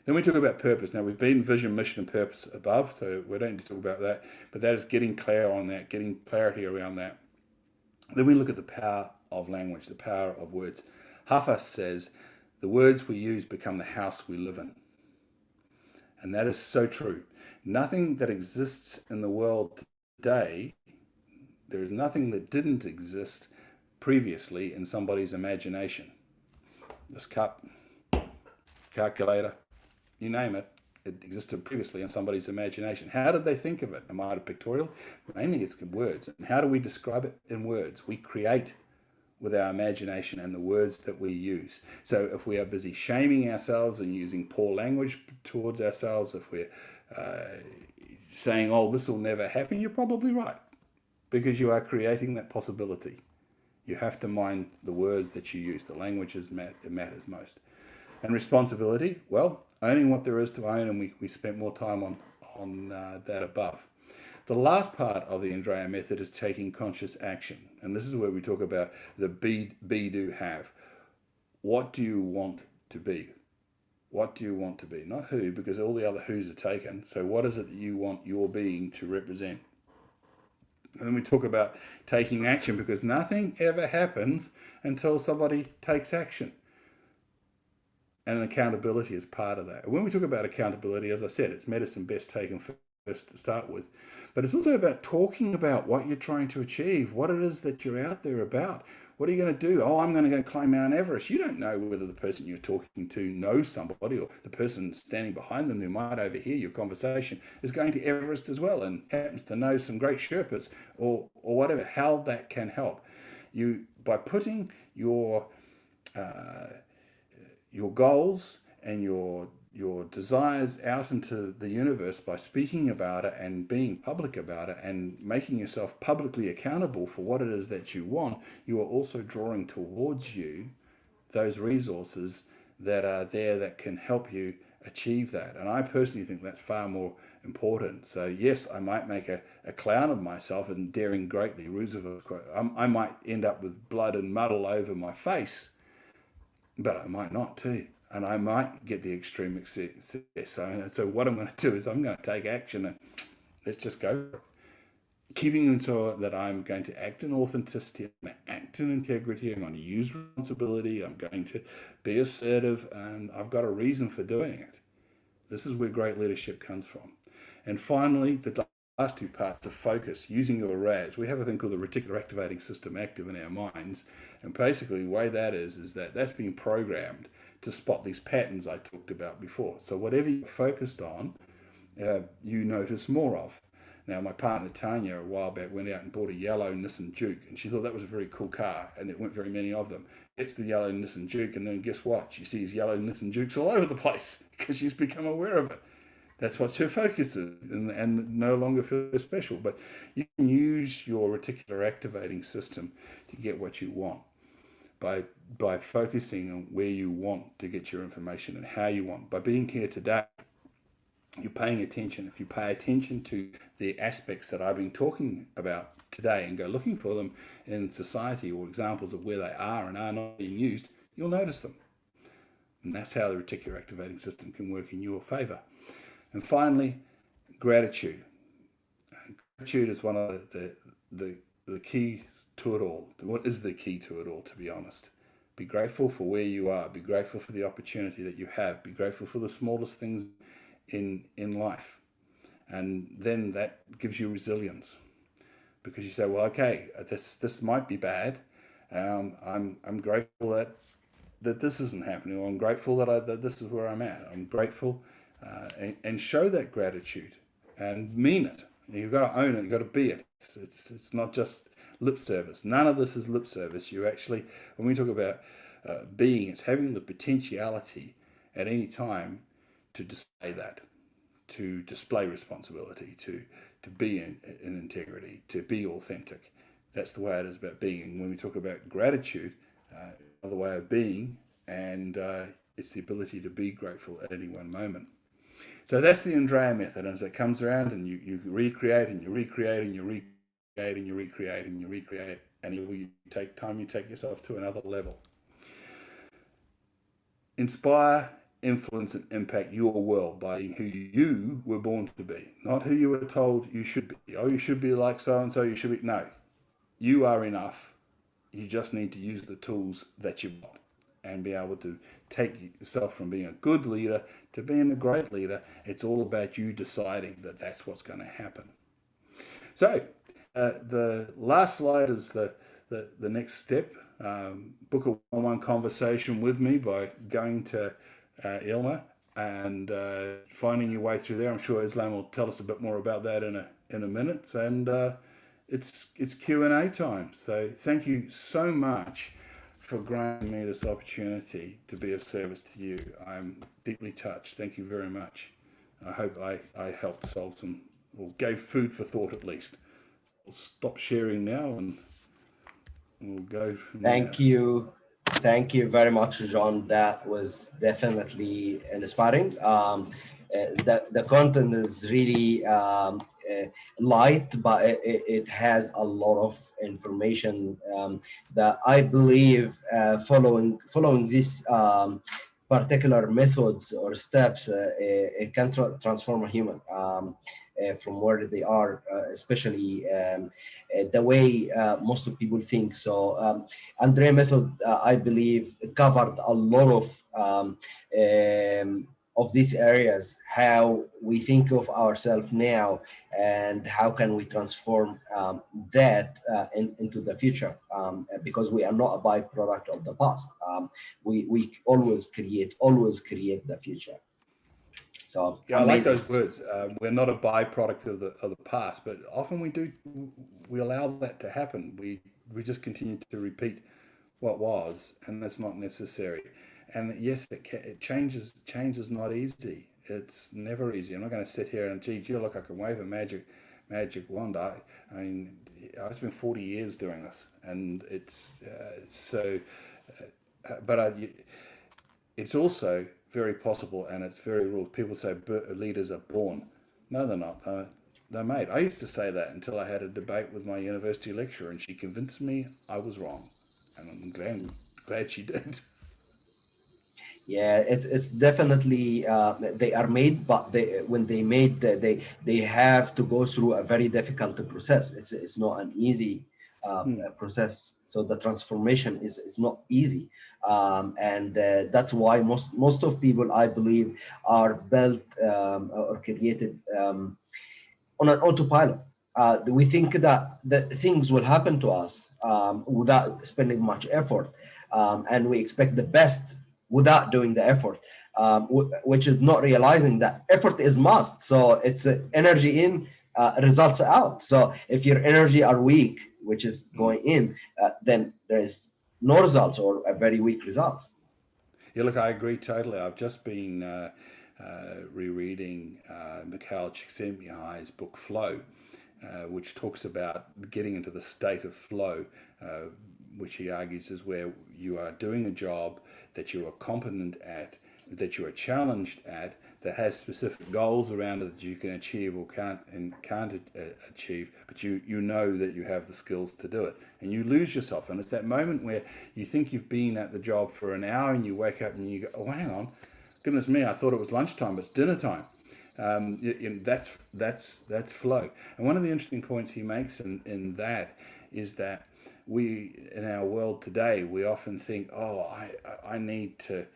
Speaker 1: Then we talk about purpose. Now we've been vision, mission, and purpose above, so we don't need to talk about that. But that is getting clear on that, getting clarity around that. Then we look at the power of language, the power of words. Hafa says, the words we use become the house we live in. And that is so true. Nothing that exists in the world today, there is nothing that didn't exist previously in somebody's imagination. This cup, calculator, you name it, it existed previously in somebody's imagination. How did they think of it? Am I pictorial? Mainly it's words. And how do we describe it in words? We create with our imagination and the words that we use. So if we are busy shaming ourselves and using poor language towards ourselves, if we're saying, oh, this will never happen, you're probably right, because you are creating that possibility. You have to mind the words that you use. The language matters most. And responsibility, well, owning what there is to own, and we spent more time on that above. The last part of the Andrea method is taking conscious action. And this is where we talk about the be, do, have. What do you want to be? What do you want to be? Not who, because all the other who's are taken. So what is it that you want your being to represent? And then we talk about taking action, because nothing ever happens until somebody takes action. And accountability is part of that. And when we talk about accountability, as I said, it's medicine best taken first to start with. But it's also about talking about what you're trying to achieve, what it is that you're out there about. What are you going to do? Oh, I'm going to go climb Mount Everest. You don't know whether the person you're talking to knows somebody, or the person standing behind them who might overhear your conversation is going to Everest as well and happens to know some great Sherpas or whatever. How that can help you by putting your goals and your desires out into the universe, by speaking about it and being public about it and making yourself publicly accountable for what it is that you want, you are also drawing towards you those resources that are there that can help you achieve that. And I personally think that's far more important. So yes, I might make a clown of myself and daring greatly. Roosevelt quote, I might end up with blood and mud all over my face, but I might not too. And I might get the extreme success. So what I'm going to do is I'm going to take action and let's just go. Keeping into that I'm going to act in authenticity, I'm going to act in integrity, I'm going to use responsibility, I'm going to be assertive, and I've got a reason for doing it. This is where great leadership comes from. And finally, the last two parts of focus, using your RAS. We have a thing called the reticular activating system active in our minds. And basically the way that is that that's been programmed to spot these patterns I talked about before. So whatever you're focused on, you notice more of. Now, my partner Tanya a while back went out and bought a yellow Nissan Juke, and she thought that was a very cool car, and there weren't very many of them. It's the yellow Nissan Juke, and then guess what? She sees yellow Nissan Jukes all over the place because she's become aware of it. That's what your focus is, and no longer feel special. But you can use your reticular activating system to get what you want by focusing on where you want to get your information and how you want. By being here today, you're paying attention. If you pay attention to the aspects that I've been talking about today and go looking for them in society or examples of where they are and are not being used, you'll notice them. And that's how the reticular activating system can work in your favor. And finally, gratitude. Gratitude is one of the keys to it all. What is the key to it all, to be honest? Be grateful for where you are. Be grateful for the opportunity that you have. Be grateful for the smallest things in life. And then that gives you resilience. Because you say, well, okay, this might be bad. I'm grateful that this isn't happening. Or I'm grateful that this is where I'm at. I'm grateful. And show that gratitude and mean it. You've got to own it. You've got to be it. It's not just lip service. None of this is lip service. You actually, when we talk about being, it's having the potentiality at any time to display that, to display responsibility, to be in integrity, to be authentic. That's the way it is about being. And when we talk about gratitude, another way of being, and it's the ability to be grateful at any one moment. So that's the Andrea method. And as it comes around and you recreate and you recreate and you recreate and you recreate and you recreate, and you take yourself to another level. Inspire, influence, and impact your world by who you were born to be, not who you were told you should be. Oh, you should be like so-and-so, you should be. No, you are enough. You just need to use the tools that you've got and be able to take yourself from being a good leader to being a great leader. It's all about you deciding that that's what's going to happen. So the last slide is the next step. Book a one-on-one conversation with me by going to Ilma and finding your way through there. I'm sure Islam will tell us a bit more about that in a minute. And it's Q&A time. So thank you so much for granting me this opportunity to be of service to you. I'm deeply touched. Thank you very much. I hope I helped solve some, or gave food for thought at least. I'll stop sharing now and we'll go from there.
Speaker 2: Thank you. Thank you very much, John. That was definitely inspiring. The content is really light, but it has a lot of information that I believe following these particular methods or steps, it can transform a human from where they are, especially the way most of people think. So Andrea method, I believe, covered a lot of these areas, how we think of ourselves now and how can we transform that into the future, because we are not a byproduct of the past. We always create the future. So
Speaker 1: yeah,
Speaker 2: amazing.
Speaker 1: I like those words. We're not a byproduct of the past, but often we allow that to happen. We just continue to repeat what was, and that's not necessary. And yes, change is not easy. It's never easy. I'm not going to sit here and gee, look, I can wave a magic wand. I mean, I spent 40 years doing this, and it's but it's also very possible, and it's very real. People say leaders are born. No, they're not. They're made. I used to say that until I had a debate with my university lecturer, and she convinced me I was wrong, and I'm glad she did.
Speaker 2: Yeah, it's definitely they are made, but when they have to go through a very difficult process. It's not an easy process. So the transformation is not easy, and that's why most of people, I believe, are built or created on an autopilot. We think that things will happen to us without spending much effort, and we expect the best without doing the effort, which is not realizing that effort is must. So it's energy in, results out. So if your energy are weak, which is going in, then there is no results or a very weak results.
Speaker 1: Yeah, look, I agree totally. I've just been rereading Mikhail Csikszentmihalyi's book Flow, which talks about getting into the state of flow, which he argues is where you are doing a job that you are competent at, that you are challenged at, that has specific goals around it that you can achieve or can't achieve, but you know that you have the skills to do it, and you lose yourself. And it's that moment where you think you've been at the job for an hour, and you wake up and you go, "Oh, hang on, goodness me, I thought it was lunchtime, but it's dinner time." That's flow. And one of the interesting points he makes in that is that we, in our world today, we often think, "Oh, I need to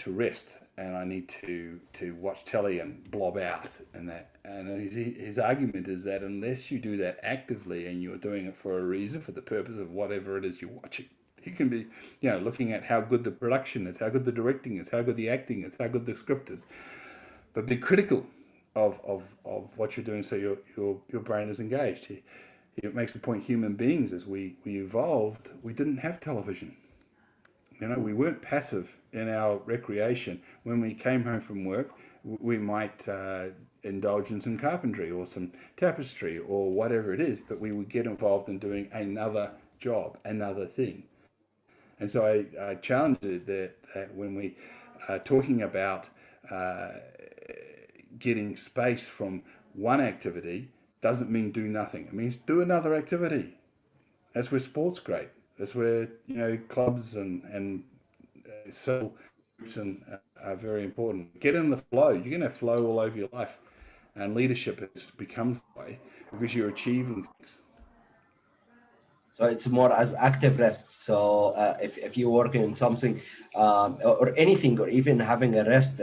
Speaker 1: rest, and I need to watch telly and blob out," and that. And his argument is that unless you do that actively and you're doing it for a reason, for the purpose of whatever it is you're watching, you can be, looking at how good the production is, how good the directing is, how good the acting is, how good the script is, but be critical of what you're doing so your brain is engaged. He makes the point, human beings, as we evolved, we didn't have television. We weren't passive in our recreation. When we came home from work, we might indulge in some carpentry or some tapestry or whatever it is, but we would get involved in doing another job, another thing. And so I challenged it that when we are talking about getting space from one activity, doesn't mean do nothing. It means do another activity. That's where sport's great. That's where clubs and cell groups are very important. Get in the flow. You're going to have flow all over your life, and leadership becomes that way because you're achieving things.
Speaker 2: So it's more as active rest. So if you're working on something or anything, or even having a rest,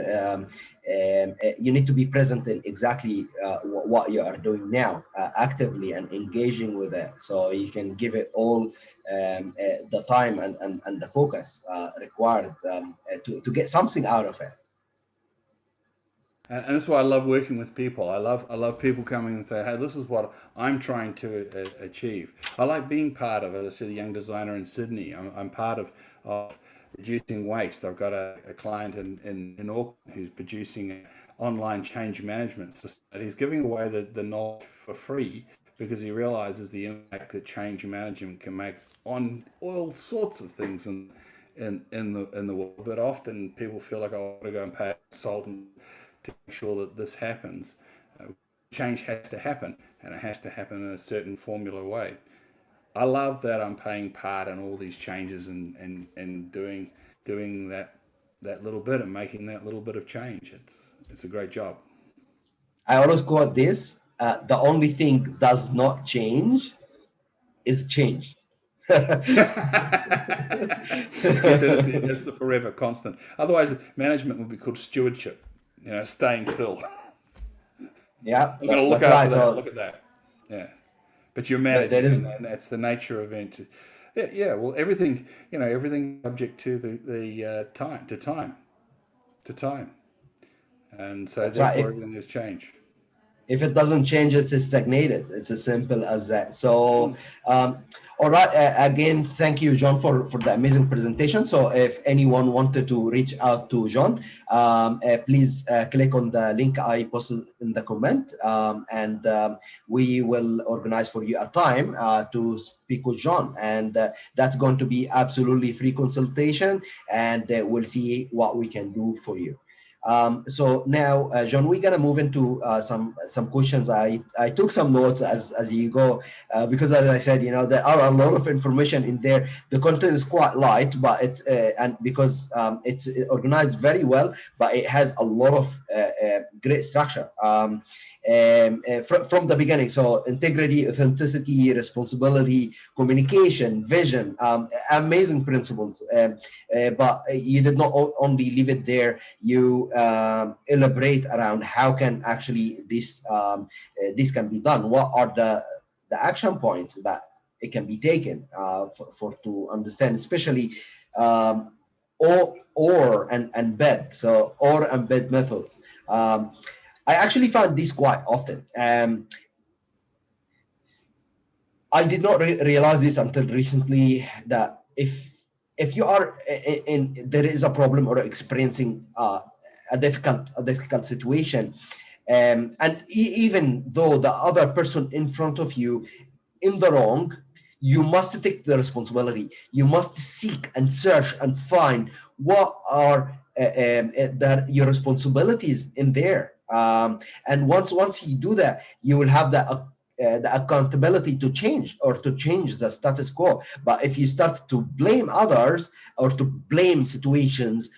Speaker 2: you need to be present in exactly what you are doing now, actively and engaging with it. So you can give it all the time and the focus required to get something out of it.
Speaker 1: And that's why I love working with people. I love people coming and say, "Hey, this is what I'm trying to achieve." I like being part of, as I said, the young designer in Sydney. I'm part of reducing waste. I've got a client in Auckland who's producing an online change management system. And he's giving away the knowledge for free because he realizes the impact that change management can make on all sorts of things in the world. But often people feel like, "I want to go and pay a consultant to make sure that this happens." Change has to happen, and it has to happen in a certain formula way. I love that I'm paying part in all these changes and doing that little bit and making that little bit of change. It's a great job.
Speaker 2: I always quote this: the only thing does not change is change.
Speaker 1: Yes, it's the forever constant. Otherwise, management would be called stewardship. Staying still.
Speaker 2: Yeah,
Speaker 1: I'm going to look
Speaker 2: that's right.
Speaker 1: after that. Look at that. Yeah, but you're managing, and that's the nature of it. Yeah. Well, everything, everything subject to the time, and so
Speaker 2: That's
Speaker 1: therefore
Speaker 2: right.
Speaker 1: everything has changed.
Speaker 2: If it doesn't change, it's stagnated. It's as simple as that. So, all right. Again, thank you, John, for the amazing presentation. So if anyone wanted to reach out to John, please click on the link I posted in the comment, and we will organize for you a time to speak with John. And that's going to be absolutely free consultation, and we'll see what we can do for you. So now, John, we're gonna move into some questions. I took some notes as you go because, as I said, there are a lot of information in there. The content is quite light, but it's and because it's organized very well, but it has a lot of great structure from the beginning. So integrity, authenticity, responsibility, communication, vision, amazing principles. But you did not only leave it there. You elaborate around how can actually this can be done. What are the action points that it can be taken for to understand, especially or and bed. So or and bed method. I actually found this quite often. I did not realize this until recently, that if if you are there is a problem or experiencing a difficult situation, and even though the other person in front of you in the wrong, you must take the responsibility. You must seek and search and find what are your responsibilities in there. And once you do that, you will have the accountability to change or to change the status quo. But if you start to blame others or to blame situations,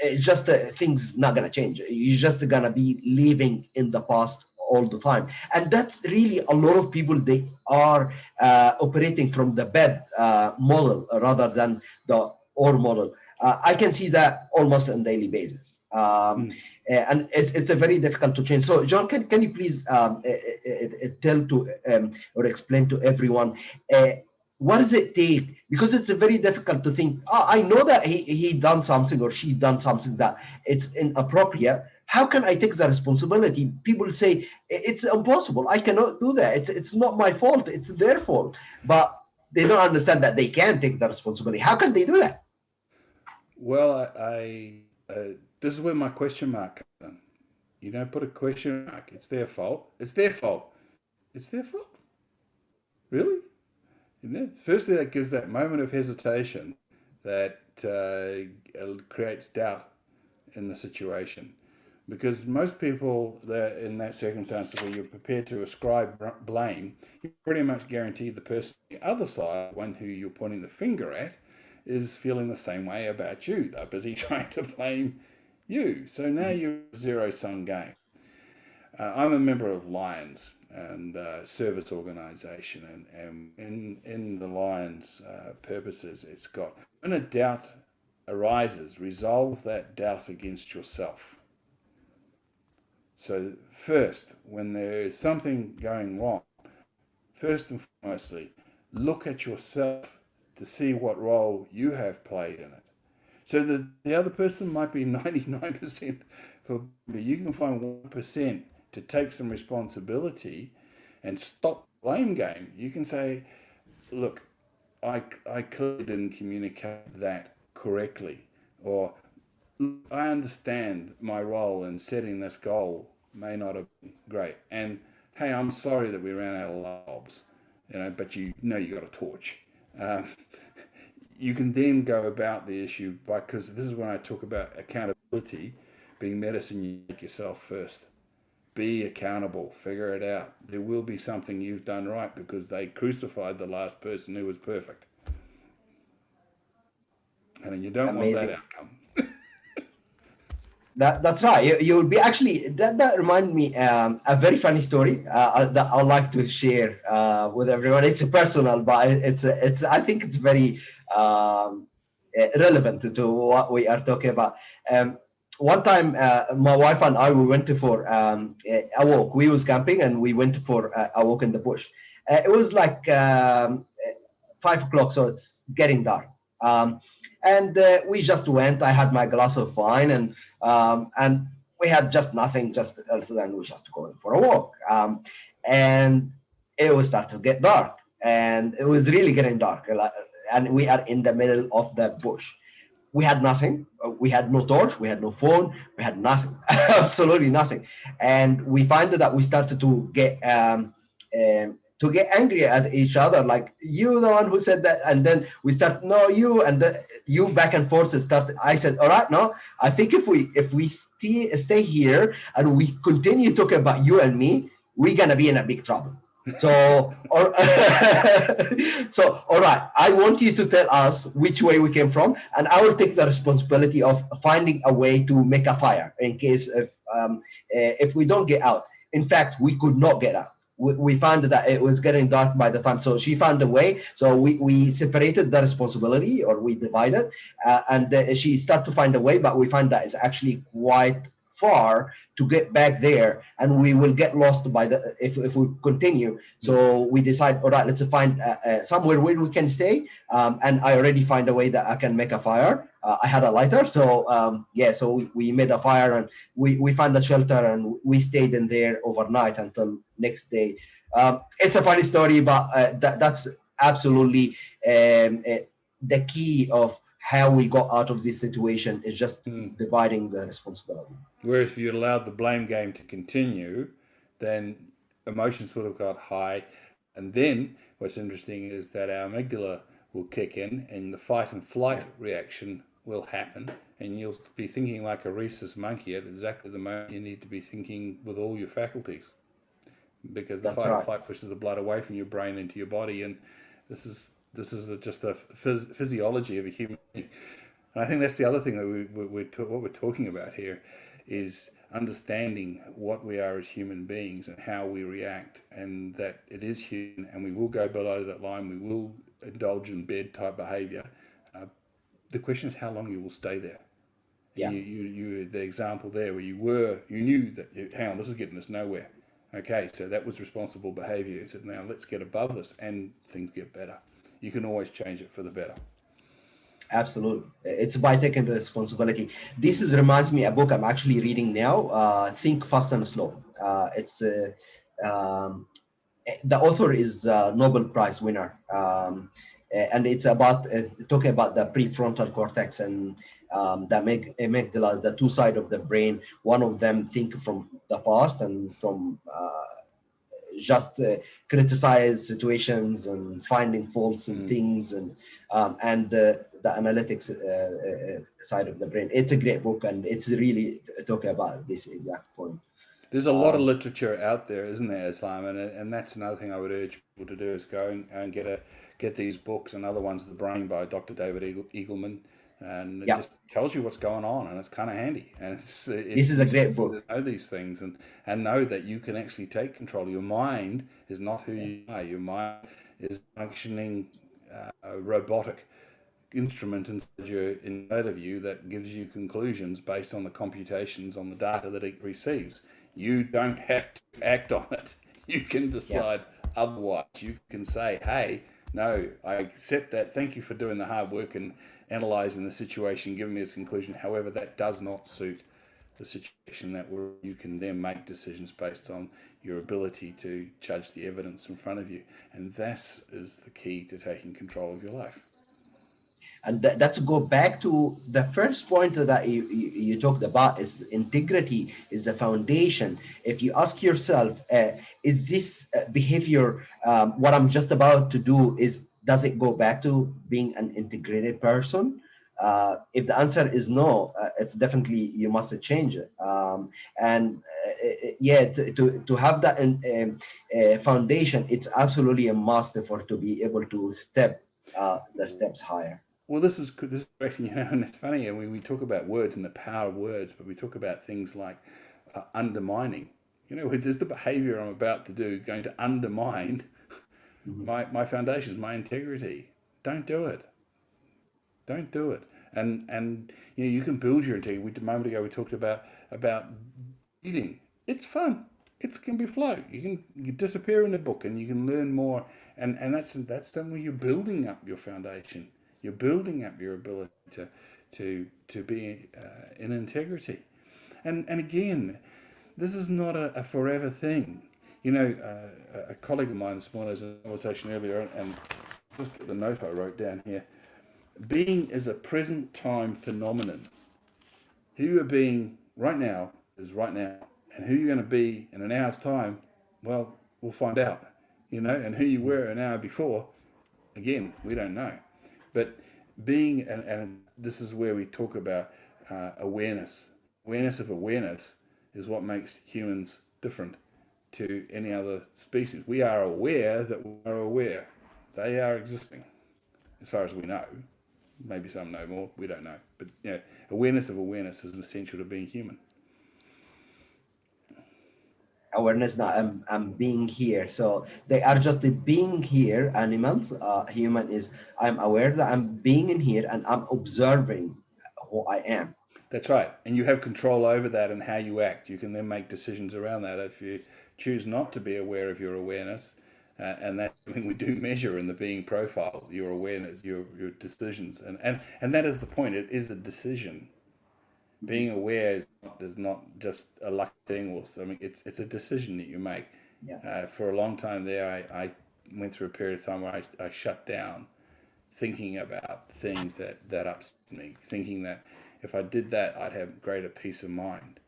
Speaker 2: it's just things not gonna change. You're just gonna be living in the past all the time, and that's really a lot of people. They are operating from the bed model rather than the or model. I can see that almost on a daily basis, and it's a very difficult to change. So, John, can you please tell to or explain to everyone what does it take? Because it's a very difficult to think. Oh, I know that he done something or she done something that it's inappropriate. How can I take the responsibility? People say it's impossible. I cannot do that. It's not my fault. It's their fault. But they don't understand that they can take the responsibility. How can they do that?
Speaker 1: Well, this is where my question mark comes in. You don't put a question mark. It's their fault. It's their fault. It's their fault. Really? Firstly, that gives that moment of hesitation that creates doubt in the situation. Because most people that in that circumstance where you're prepared to ascribe blame, you pretty much guarantee the person on the other side, one who you're pointing the finger at, is feeling the same way about you. They're busy trying to blame you. So now you're a zero-sum game. I'm a member of Lions and service organisation, and in the Lions purposes, it's got, when a doubt arises, resolve that doubt against yourself. So first, when there is something going wrong, first and foremostly, look at yourself to see what role you have played in it. So the other person might be 99%, but you can find 1% to take some responsibility and stop the blame game. You can say, look, I clearly didn't communicate that correctly, or I understand my role in setting this goal may not have been great. And hey, I'm sorry that we ran out of light bulbs, but you got a torch. You can then go about the issue because this is when I talk about accountability being medicine. You make yourself first. Be accountable. Figure it out. There will be something you've done right because they crucified the last person who was perfect. And you don't want that outcome.
Speaker 2: That's right. You would be actually that reminded me a very funny story that I'd like to share with everyone. It's personal, but it's I think it's very relevant to what we are talking about. One time, my wife and I we went for a walk. We was camping and we went for a walk in the bush. It was like 5 o'clock, so it's getting dark. And we just went. I had my glass of wine, and we had just nothing, just and we just going for a walk. And it was starting to get dark, and it was really getting dark. And we are in the middle of the bush. We had nothing. We had no torch. We had no phone. We had nothing, absolutely nothing. And we find that we started to get angry at each other, like, you the one who said that, and then we start, no, you, and you back and forth. And start. I said, all right, no, I think if we stay here and we continue talking about you and me, we're gonna be in a big trouble. So, all right, I want you to tell us which way we came from, and I will take the responsibility of finding a way to make a fire in case if we don't get out. In fact, we could not get out. We found that it was getting dark by the time. So she found a way. So we separated the responsibility, or we divided, and she started to find a way, but we find that it's actually quite far to get back there, and we will get lost by if we continue. So we decide, all right, let's find somewhere where we can stay. And I already find a way that I can make a fire. I had a lighter, so so we made a fire, and we found a shelter, and we stayed in there overnight until next day. It's a funny story, but that's absolutely the key of how we got out of this situation is just
Speaker 1: Mm.
Speaker 2: dividing the responsibility.
Speaker 1: Whereas if you allowed the blame game to continue, then emotions would have got high. And then what's interesting is that our amygdala will kick in and the fight and flight
Speaker 2: Yeah,
Speaker 1: reaction will happen. And you'll be thinking like a rhesus monkey at exactly the moment you need to be thinking with all your faculties. Because the
Speaker 2: that's
Speaker 1: fight and
Speaker 2: right.
Speaker 1: flight pushes the blood away from your brain into your body. And just a physiology of a human being. And I think that's the other thing that what we're talking about here is understanding what we are as human beings and how we react, and that it is human, and we will go below that line. We will indulge in bed type behavior. The question is how long you will stay there. And
Speaker 2: Yeah,
Speaker 1: the example there where you knew that, hang on, this is getting us nowhere. Okay, so that was responsible behavior. You said, now let's get above this, and things get better. You can always change it for the better.
Speaker 2: absolutely. It's by taking the responsibility. This is reminds me a book I'm actually reading now. Think Fast and Slow. It's um, the author is a Nobel Prize winner, and it's about talking about the prefrontal cortex and the amygdala, the two sides of the brain. One of them think from the past and from just criticize situations and finding faults in
Speaker 1: Mm.
Speaker 2: things, and the analytics side of the brain. It's a great book, and it's really talking about this exact point.
Speaker 1: There's a lot of
Speaker 2: Um,
Speaker 1: literature out there, isn't there, Islam? And that's another thing I would urge people to do is go and get these books and other ones, The Brain by Dr. David Eagleman, and it
Speaker 2: yeah,
Speaker 1: just tells you what's going on, and it's kind of handy, and
Speaker 2: this
Speaker 1: it's
Speaker 2: is a
Speaker 1: easy
Speaker 2: great
Speaker 1: for you
Speaker 2: book.
Speaker 1: to know these things and know that you can actually take control. Your mind is not who
Speaker 2: Yeah.
Speaker 1: you are. Your mind is functioning robotic instrument inside of you that gives you conclusions based on the computations on the data that it receives. You don't have to act on it. You can
Speaker 2: Yeah.
Speaker 1: decide otherwise. You can say, hey, no, I accept that. Thank you for doing the hard work and analyzing the situation, giving me this conclusion. However, that does not suit the situation that you can then make decisions based on your ability to judge the evidence in front of you. And this is the key to taking control of your life.
Speaker 2: And that's go back to the first point that you talked about is integrity is the foundation. If you ask yourself, is this behavior what I'm just about to do does it go back to being an integrated person? If the answer is no, it's definitely you must change it. And yeah, to have that foundation, it's absolutely a must for to be able to step the steps higher.
Speaker 1: Well, this is correct, and it's funny. And we talk about words and the power of words, but we talk about things like undermining. Is the behaviour I'm about to do going to undermine
Speaker 2: Mhm.
Speaker 1: my foundations, my integrity? Don't do it. Don't do it. And you can build your integrity. A moment ago we talked about reading. It's fun. It can be flow. You can disappear in a book and you can learn more. And that's something you're building up your foundation. You're building up your ability to be in integrity. And again, this is not a forever thing. A colleague of mine this morning was in a conversation earlier, and just get the note I wrote down here. Being is a present time phenomenon. Who you are being right now is right now, and who you're going to be in an hour's time, well, we'll find out. And who you were an hour before, again, we don't know. But and this is where we talk about awareness. Awareness of awareness is what makes humans different to any other species. We are aware that we are aware. They are existing, as far as we know. Maybe some know more. We don't know. But awareness of awareness is essential to being human.
Speaker 2: Awareness now I'm being here, so they are just the being here animals. Human is I'm aware that I'm being in here and I'm observing who I am.
Speaker 1: That's right. And you have control over that and how you act. You can then make decisions around that. If you choose not to be aware of your awareness, and that's something we do measure in the being profile, your awareness, your decisions. And that is the point. It is a decision. Being aware is not just a lucky thing or something. It's a decision that you make.
Speaker 2: Yeah.
Speaker 1: For a long time there, I went through a period of time where I shut down, thinking about things that upset me, thinking that if I did that, I'd have greater peace of mind.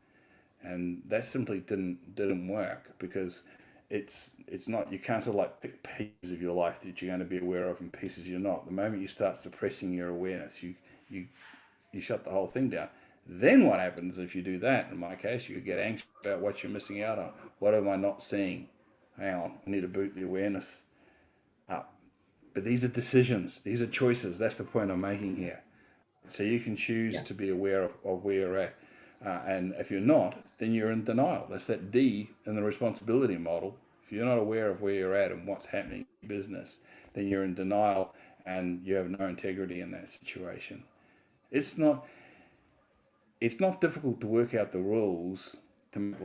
Speaker 1: And that simply didn't work, because it's not, you can't sort of like pick pieces of your life that you're going to be aware of and pieces you're not. The moment you start suppressing your awareness, you shut the whole thing down. Then what happens if you do that? In my case, you get anxious about what you're missing out on. What am I not seeing? Hang on, I need to boot the awareness up. But these are decisions. These are choices. That's the point I'm making here. So you can choose
Speaker 2: Yeah.
Speaker 1: to be aware of where you're at. And if you're not, then you're in denial. That's that D in the responsibility model. If you're not aware of where you're at and what's happening in business, then you're in denial and you have no integrity in that situation. It's not difficult to work out the rules to make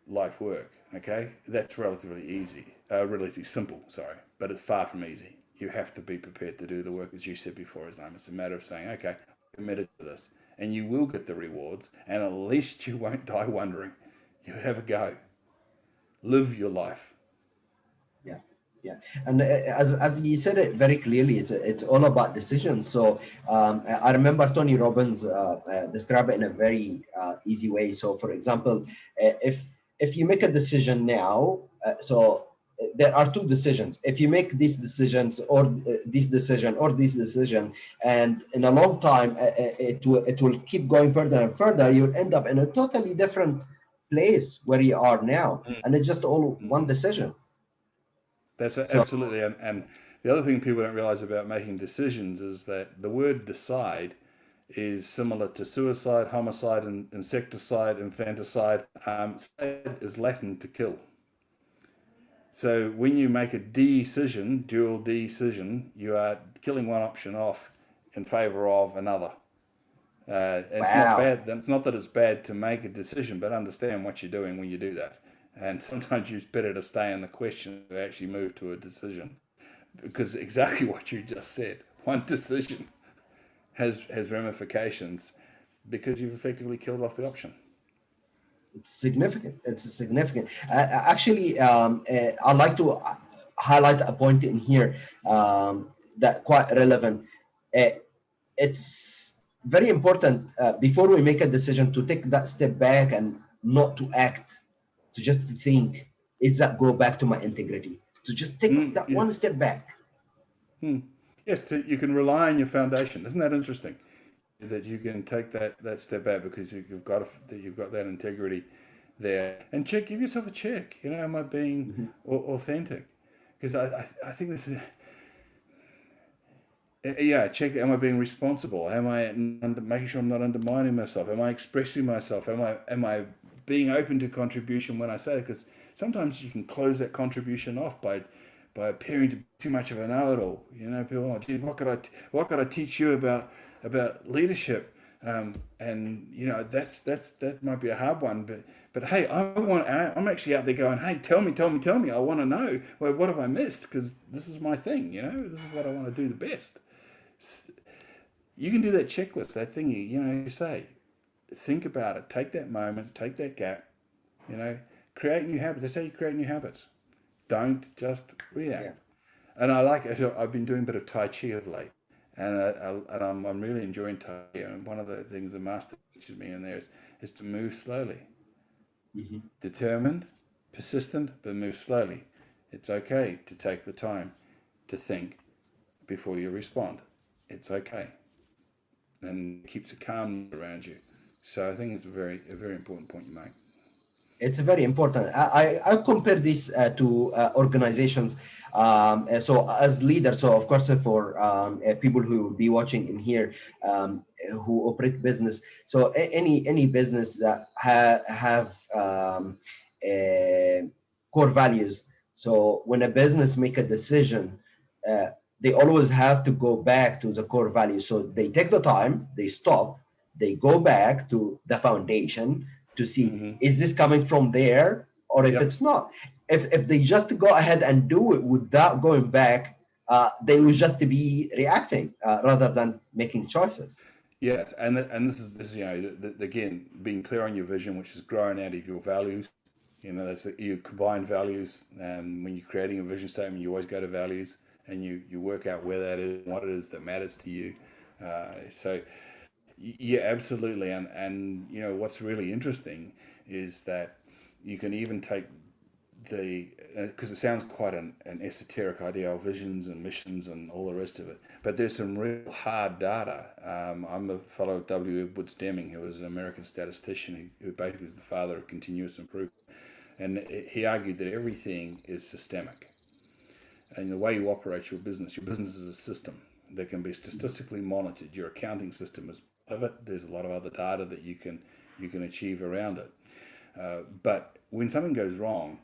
Speaker 1: life work. Okay, that's relatively easy, relatively simple. Sorry, but it's far from easy. You have to be prepared to do the work, as you said before, Islam. It's a matter of saying, okay, I'm committed to this, and you will get the rewards, and at least you won't die wondering. You have a go. Live your life.
Speaker 2: Yeah, yeah, and as you said it very clearly, it's all about decisions. So I remember Tony Robbins describe it in a very easy way. So, for example, if you make a decision now, there are two decisions. If you make these decisions, or this decision, or this decision, and in a long time, it will keep going further and further. You'll end up in a totally different place where you are now, and it's just all one decision.
Speaker 1: That's
Speaker 2: So
Speaker 1: absolutely, and the other thing people don't realize about making decisions is that the word decide is similar to suicide, homicide, and insecticide, infanticide. Decide is Latin to kill. So when you make a decision, dual decision, you are killing one option off in favor of another. It's not
Speaker 2: wow.
Speaker 1: bad. It's not that it's bad to make a decision, but understand what you're doing when you do that. And sometimes it's better to stay in the question to actually move to a decision, because exactly what you just said. One decision has ramifications because you've effectively killed off the option.
Speaker 2: It's significant. It's significant. Actually, I'd like to highlight a point in here that quite relevant. Uh, it's very important before we make a decision to take that step back and not to act, to just think. Is that go back to my integrity? To just take that one
Speaker 1: Yes.
Speaker 2: step back.
Speaker 1: Yes, you can rely on your foundation. Isn't that interesting? That you can take that step back because you've got that integrity there, and give yourself a check. Am I being
Speaker 2: Mhm.
Speaker 1: authentic? Because I think this is, yeah, check. Am I being responsible? Am I making sure I'm not undermining myself? Am I expressing myself? Am I being open to contribution when I say it? Because sometimes you can close that contribution off by appearing to be too much of an know-it-all. People, oh, gee, what could I teach you about leadership? And that might be a hard one, but hey, I'm actually out there going, hey, tell me. I want to know, well, what have I missed? Because this is my thing. This is what I want to do the best. You can do that checklist, that thing you say. Think about it. Take that moment. Take that gap. Create new habits. That's how you create new habits. Don't just
Speaker 2: Yeah.
Speaker 1: react. And I like it. I've been doing a bit of Tai Chi of late, and I'm really enjoying Tai Chi. And one of the things the master teaches me in there is to move slowly,
Speaker 2: Mhm.
Speaker 1: determined, persistent, but move slowly. It's okay to take the time to think before you respond. It's okay, and keeps a calm around you. So I think it's a very important point you make.
Speaker 2: It's very important. I compare this to organizations. So as leaders, so of course for people who will be watching in here, who operate business. So any business that have core values. So when a business make a decision, uh, they always have to go back to the core values. So they take the time, they stop, they go back to the foundation to see,
Speaker 1: Mm-hmm.
Speaker 2: is this coming from there, or if
Speaker 1: Yep.
Speaker 2: it's not. If they just go ahead and do it without going back, they will just be reacting rather than making choices.
Speaker 1: Yes, and this is again, being clear on your vision, which is growing out of your values. That's you combine values. When you're creating a vision statement, you always go to values, and you work out where that is, what it is that matters to you. So yeah, absolutely. And you know what's really interesting is that you can even take the, because it sounds quite an esoteric idea of visions and missions and all the rest of it, but there's some real hard data. I'm a fellow of W. Edwards Deming, who was an American statistician who basically is the father of continuous improvement, and he argued that everything is systemic, and the way you operate your business is a system that can be statistically monitored. Your accounting system is part of it. There's a lot of other data that you can achieve around it, but when something goes wrong,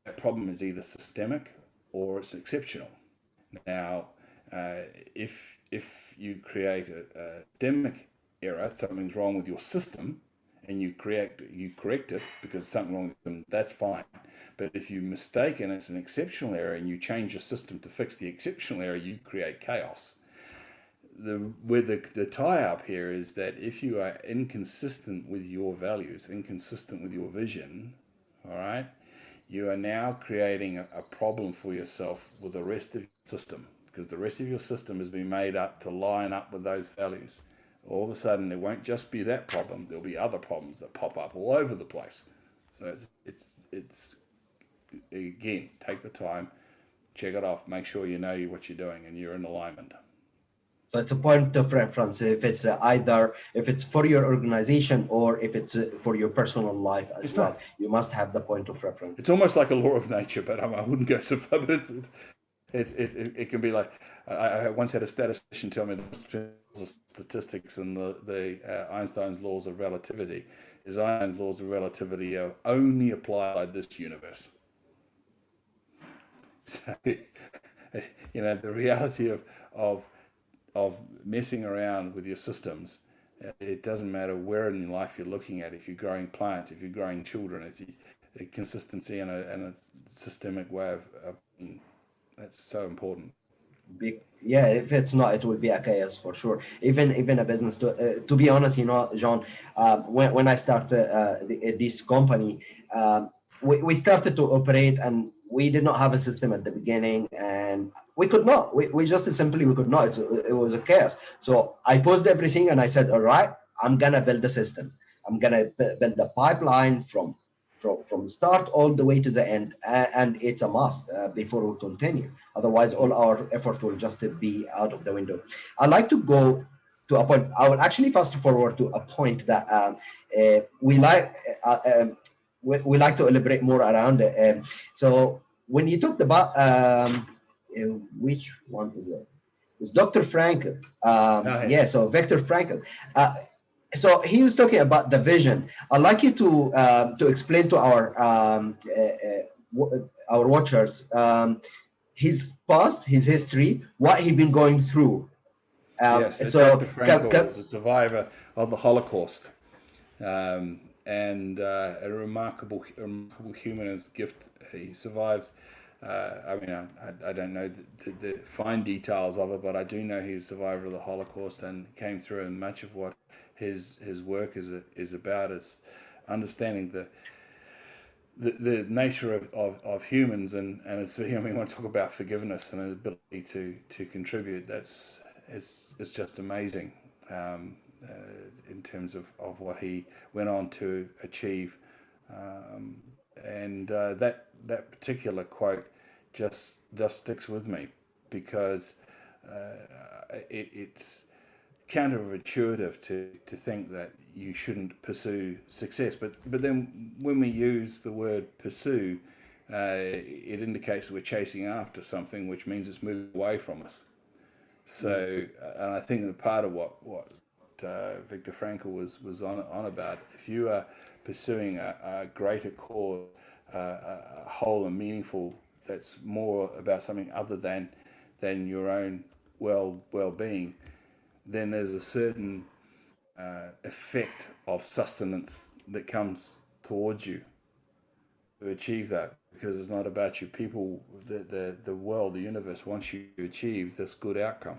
Speaker 1: that problem is either systemic or it's exceptional. Now, if you create a systemic error, something's wrong with your system, and you correct it because something wrong with them, that's fine. But if you mistake and it's an exceptional error, and you change your system to fix the exceptional error, you create chaos. The tie-up here is that if you are inconsistent with your values, inconsistent with your vision, all right, you are now creating a problem for yourself with the rest of your system, because the rest of your system has been made up to line up with those values. All of a sudden, it won't just be that problem. There'll be other problems that pop up all over the place. So it's again, take the time, check it off, make sure you know what you're doing and you're in alignment.
Speaker 2: So it's a point of reference if it's either if it's for your organization or if it's for your personal life as well. You must have the point of reference.
Speaker 1: It's almost like a law of nature, but I wouldn't go so far. But it can be like, I once had a statistician tell me the statistics and the Einstein's laws of relativity is Einstein's laws of relativity are only applied in this universe. So, you know, the reality of messing around with your systems, it doesn't matter where in your life you're looking at. If you're growing plants, if you're growing children, it's a consistency and a systemic way of that's so important.
Speaker 2: Yeah, if it's not, it will be a chaos for sure. Even a business. To be honest, you know, John, when I started this company, we started to operate, and we did not have a system at the beginning, and we could not. We just simply we could not. It was a chaos. So I paused everything, and I said, all right, I'm gonna build a system. I'm gonna build a pipeline from the start all the way to the end, and it's a must before we continue. Otherwise, all our effort will just be out of the window. I'd like to go to a point. I would actually fast forward to a point that we like to elaborate more around it. So when you talked about which one is it? It's Dr. Frankl. Yeah, so Viktor Frankl. So he was talking about the vision. I'd like you to explain to our watchers his past, his history, what he's been going through.
Speaker 1: Yes, so Dr. Frankl was a survivor of the Holocaust, and a remarkable humanist gift. He survived. I mean, I don't know the fine details of it, but I do know he's a survivor of the Holocaust and came through. And much of what his work is about is understanding the nature of humans, and it's, you know, we want to talk about forgiveness and the ability to contribute. It's just amazing in terms of what he went on to achieve, and that particular quote just sticks with me because it's counterintuitive to think that you shouldn't pursue success, but then when we use the word pursue, it indicates that we're chasing after something, which means it's moving away from us. So, and I think that part of what Viktor Frankl was on about, if you are pursuing a greater cause, a whole and meaningful, that's more about something other than your own well-being, then there's a certain effect of sustenance that comes towards you to achieve that, because it's not about you. People, the world, the universe wants you to achieve this good outcome,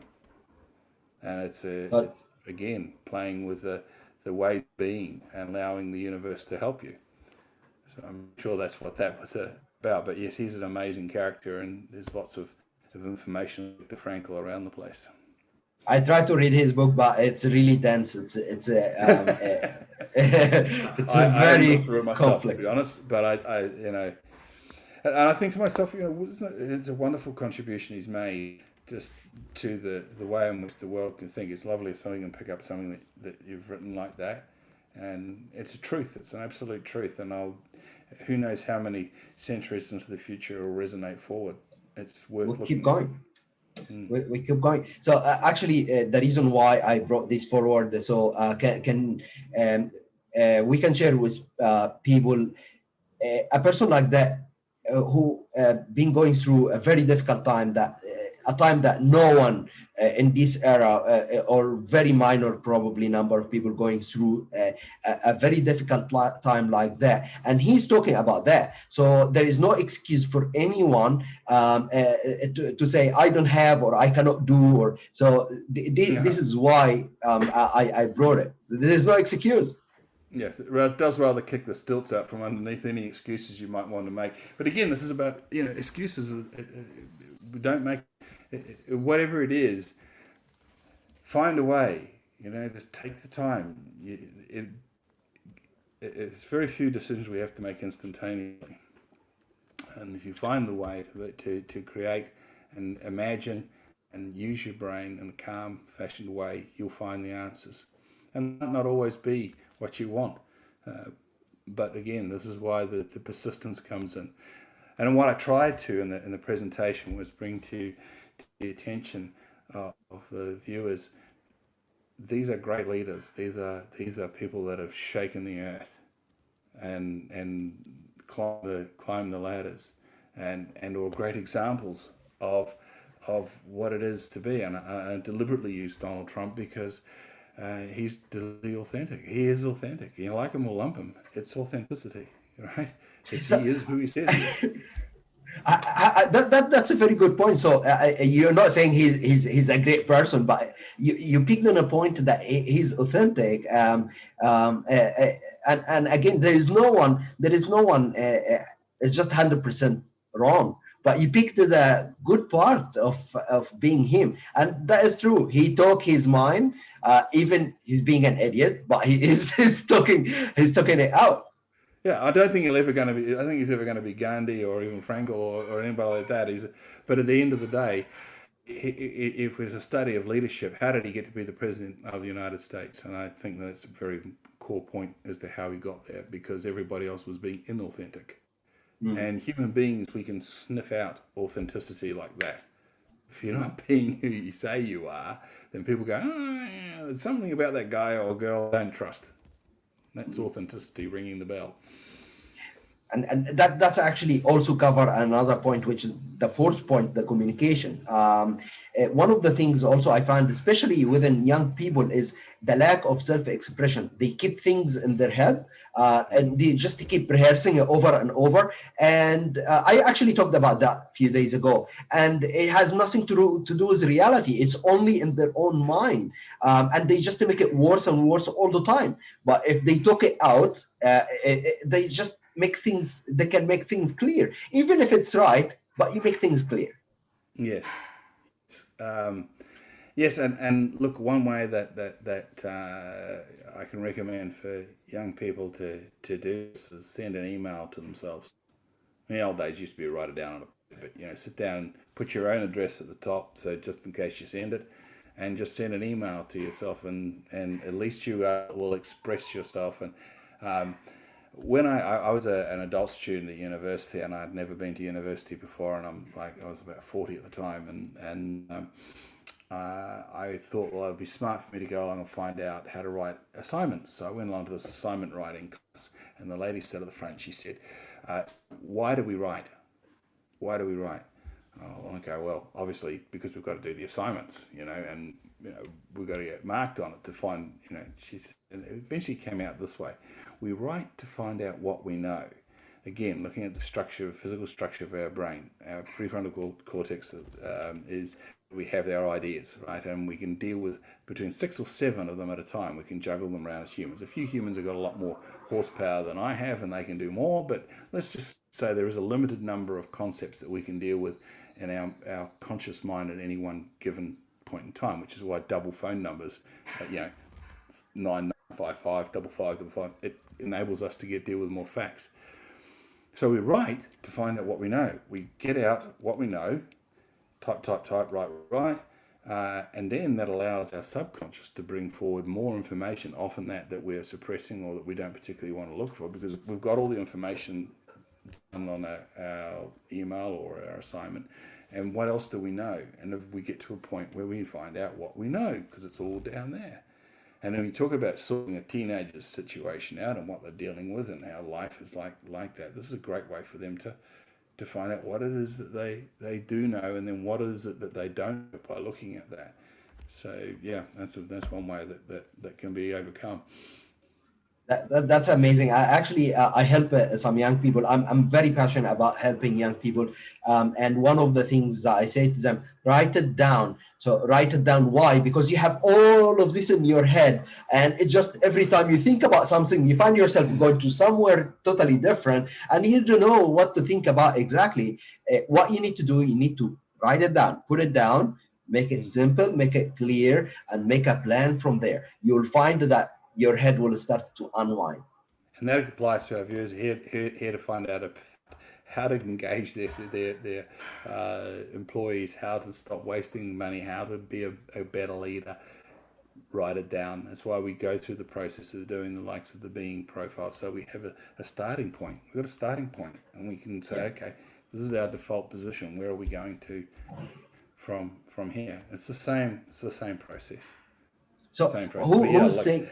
Speaker 1: and it's again playing with the way of being and allowing the universe to help you. So I'm sure that's what that was about. But yes, he's an amazing character, and there's lots of of information to Frankel around the place.
Speaker 2: I tried to read his book, but it's really dense. It's it's a
Speaker 1: I haven't got
Speaker 2: very
Speaker 1: through it myself, to be
Speaker 2: complex.
Speaker 1: honest, but I and I think to myself, it's a wonderful contribution he's made just to the way in which the world can think. It's lovely if somebody can pick up something that you've written like that, and it's a truth. It's an absolute truth, and who knows how many centuries into the future it will resonate forward. It's worth
Speaker 2: We'll keep
Speaker 1: looking at.
Speaker 2: going. We keep going. So actually, the reason why I brought this forward, so can we can share with people a person like that who been going through a very difficult time, that a time that no one in this era or very minor probably number of people going through a very difficult time like that, and he's talking about that. So there is no excuse for anyone to say I don't have or I cannot do, or so this is why I brought it. There is no excuse.
Speaker 1: Yes, it does rather kick the stilts out from underneath any excuses you might want to make. But again, this is about, excuses. We don't make, whatever it is, find a way. Just take the time. It's very few decisions we have to make instantaneously. And if you find the way to create and imagine and use your brain in a calm, fashioned way, you'll find the answers. And that might not always be what you want. But again, this is why the persistence comes in. And what I tried to in the presentation was bring to the attention of the viewers, these are great leaders. These are people that have shaken the earth and climbed the ladders and are great examples of what it is to be. And I deliberately used Donald Trump because he's deliberately authentic. He is authentic. You like him or lump him. It's authenticity, right? He is who he says he is.
Speaker 2: That's a very good point. So you're not saying he's a great person, but you picked on a point that he's authentic. And again, there is no one. It's just 100% wrong. But you picked the good part of being him, and that is true. He talk his mind, even he's being an idiot, but he's talking it out.
Speaker 1: Yeah, I don't think he's ever going to be Gandhi or even Frankel or anybody like that. But at the end of the day, if it's a study of leadership, how did he get to be the president of the United States? And I think that's a very core point as to how he got there, because everybody else was being inauthentic. And human beings, we can sniff out authenticity like that. If you're not being who you say you are, then people go, there's something about that guy or girl I don't trust. That's authenticity ringing the bell.
Speaker 2: And that's actually also cover another point, which is the fourth point, the communication. One of the things also I find, especially within young people, is the lack of self-expression. They keep things in their head and they just keep rehearsing it over and over. And I actually talked about that a few days ago, and it has nothing to do with reality. It's only in their own mind, and they just make it worse and worse all the time. But if they talk it out, they just they can make things clear, even if it's right, but you make things clear.
Speaker 1: Yes. Yes, and look, one way that I can recommend for young people to do this is send an email to themselves. In the old days, it used to be write it down on a paper, but sit down and put your own address at the top, so just in case you send it, and just send an email to yourself, and at least you will express yourself. And when I was an adult student at university, and I'd never been to university before, and I was about 40 at the time, and I thought, well, it would be smart for me to go along and find out how to write assignments. So I went along to this assignment writing class, and the lady stood at the front. She said, "Why do we write? Why do we write?" Oh, okay, well, obviously because we've got to do the assignments, and we've got to get marked on it to find, and it eventually came out this way: we write to find out what we know. Again, looking at the physical structure of our brain, our prefrontal cortex is we have our ideas, right? And we can deal with between 6 or 7 of them at a time. We can juggle them around as humans. A few humans have got a lot more horsepower than I have, and they can do more, but let's just say there is a limited number of concepts that we can deal with in our conscious mind at any one given point in time, which is why double phone numbers, 9955 5555, it enables us to deal with more facts. So we write to find out what we know. We get out what we know, type, write, and then that allows our subconscious to bring forward more information, often that we're suppressing or that we don't particularly want to look for, because we've got all the information on our email or our assignment. And what else do we know? And if we get to a point where we find out what we know, because it's all down there. And then we talk about sorting a teenager's situation out and what they're dealing with and how life is like that. This is a great way for them to find out what it is that they do know, and then what is it that they don't by looking at that. So yeah, that's one way that can be overcome.
Speaker 2: That's amazing. I help some young people. I'm very passionate about helping young people. And one of the things I say to them, write it down. So write it down. Why? Because you have all of this in your head, and it just every time you think about something, you find yourself going to somewhere totally different, and you don't know what to think about exactly. What you need to do, you need to write it down, put it down, make it simple, make it clear, and make a plan from there. You'll find that your head will start to unwind.
Speaker 1: And that applies to our viewers here to find out how to engage their employees, how to stop wasting money, how to be a better leader. Write it down. That's why we go through the process of doing the likes of the being profile. So we have a starting point. We've got a starting point, and we can say, okay, this is our default position. Where are we going to from here? It's the same process.
Speaker 2: So
Speaker 1: same process.
Speaker 2: who's saying?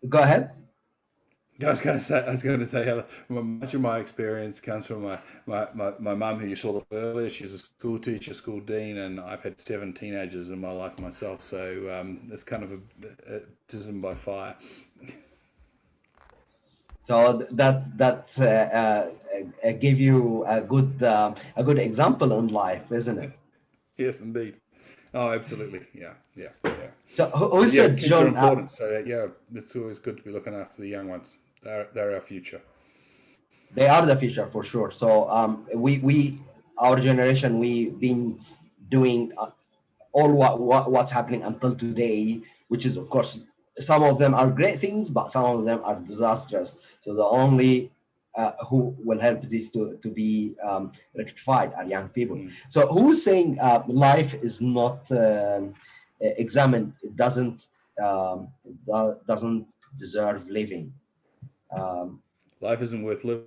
Speaker 2: Go ahead.
Speaker 1: I was going to say, much of my experience comes from my mum, who you saw earlier. She's a school teacher, school dean, and I've had 7 teenagers in my life myself. So it's kind of a baptism by fire.
Speaker 2: So that give you a good example in life, isn't it?
Speaker 1: Yes, indeed. Oh, absolutely. Yeah.
Speaker 2: So who said
Speaker 1: kids
Speaker 2: John?
Speaker 1: are important. So yeah, it's always good to be looking after the young ones. They're our future.
Speaker 2: They are the future for sure. So our generation, we've been doing all what's happening until today, which is of course some of them are great things, but some of them are disastrous. So the only who will help this to be rectified are young people. So who's saying life is not examined? It doesn't deserve living.
Speaker 1: Life isn't worth living.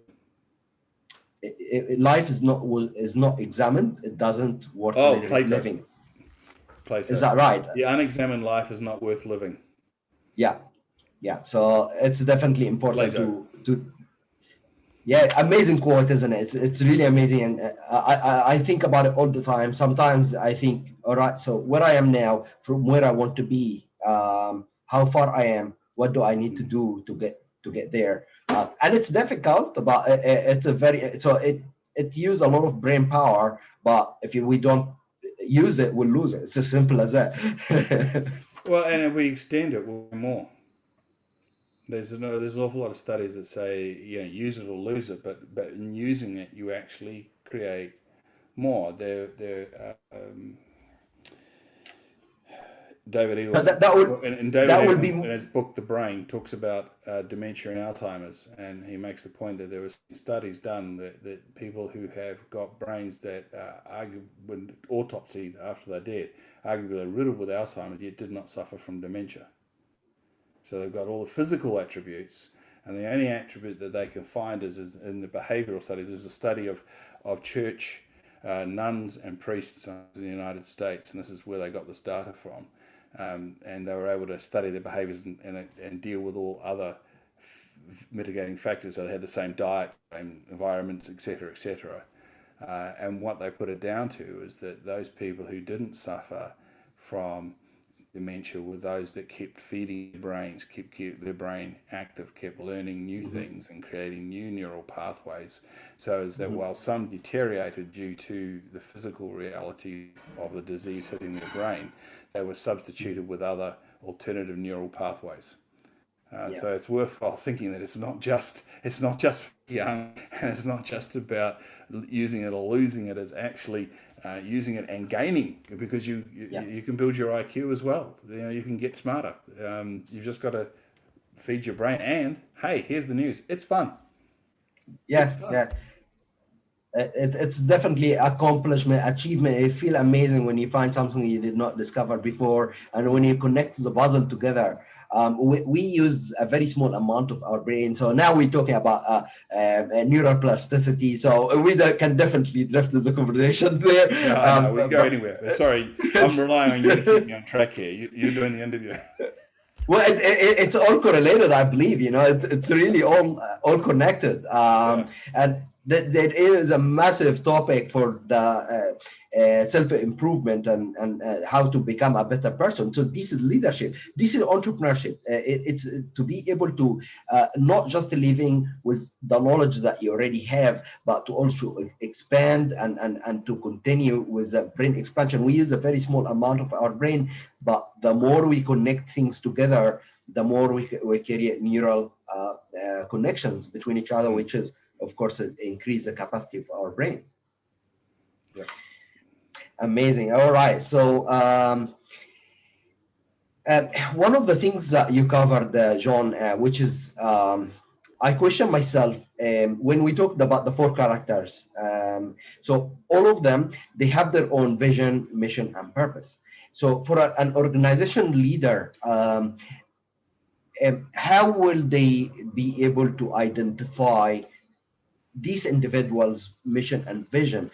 Speaker 2: Life is not examined. It doesn't worth living.
Speaker 1: Plato.
Speaker 2: Is that right?
Speaker 1: The unexamined life is not worth living.
Speaker 2: Yeah. So it's definitely important
Speaker 1: Plato.
Speaker 2: to. Yeah, amazing quote, isn't it? It's really amazing, and I think about it all the time. Sometimes I think, all right, so where I am now, from where I want to be, how far I am, what do I need to do to get there? And it's difficult, but it's it uses a lot of brain power. But if we don't use it, we'll lose it. It's as simple as that.
Speaker 1: Well, and if we extend it, we'll more. There's an awful lot of studies that say, use it or lose it, but in using it, you actually create more. David Eagleman, in his book The Brain, talks about dementia and Alzheimer's, and he makes the point that there were studies done that people who have got brains that when autopsied after they're dead, arguably riddled with Alzheimer's, yet did not suffer from dementia. So they've got all the physical attributes, and the only attribute that they can find is in the behavioral studies. There's a study of church nuns and priests in the United States, and this is where they got this data from. And they were able to study their behaviors and deal with all other mitigating factors. So they had the same diet, same environments, etc. And what they put it down to is that those people who didn't suffer from dementia were those that kept feeding their brains, kept their brain active, kept learning new things and creating new neural pathways. So is that while some deteriorated due to the physical reality of the disease hitting their brain, they were substituted with other alternative neural pathways.
Speaker 2: Yeah.
Speaker 1: So it's worthwhile thinking that it's not just young, and it's not just about using it or losing it. It's actually using it and gaining, because you can build your IQ as well. You can get smarter. You've just got to feed your brain. And hey, here's the news: it's fun.
Speaker 2: Yeah,
Speaker 1: It's fun.
Speaker 2: yeah. It's definitely accomplishment, achievement. You feel amazing when you find something you did not discover before, and when you connect the puzzle together. We use a very small amount of our brain. So now we're talking about neuroplasticity. So we can definitely drift the conversation there.
Speaker 1: Yeah, I know. We can go
Speaker 2: But
Speaker 1: anywhere. Sorry, I'm relying on you to keep me on track here. You're doing the interview.
Speaker 2: well, it's all correlated, I believe. It's really all connected.
Speaker 1: Yeah.
Speaker 2: And there is a massive topic for the self-improvement and how to become a better person. So this is leadership. This is entrepreneurship. It's to be able to not just living with the knowledge that you already have, but to also expand and to continue with the brain expansion. We use a very small amount of our brain, but the more we connect things together, the more we create neural connections between each other, which is, of course, increase the capacity of our brain.
Speaker 1: Yep.
Speaker 2: Amazing. All right. So one of the things that you covered, John, which is I question myself when we talked about the four characters. So all of them, they have their own vision, mission, and purpose. So for an organization leader, how will they be able to identify these individuals' mission and vision?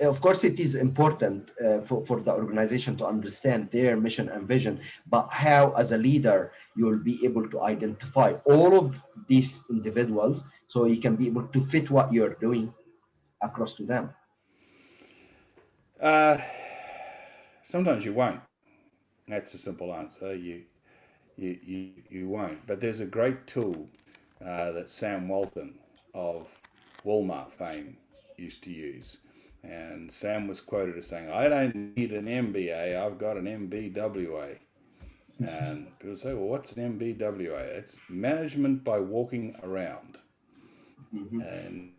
Speaker 2: Of course, it is important for the organization to understand their mission and vision, but how, as a leader, you will be able to identify all of these individuals so you can be able to fit what you're doing across to them?
Speaker 1: Sometimes you won't. That's a simple answer. You won't. But there's a great tool that Sam Walton of Walmart fame used to use. And Sam was quoted as saying, "I don't need an MBA, I've got an MBWA." And people say, "Well, what's an MBWA?" It's management by walking around. And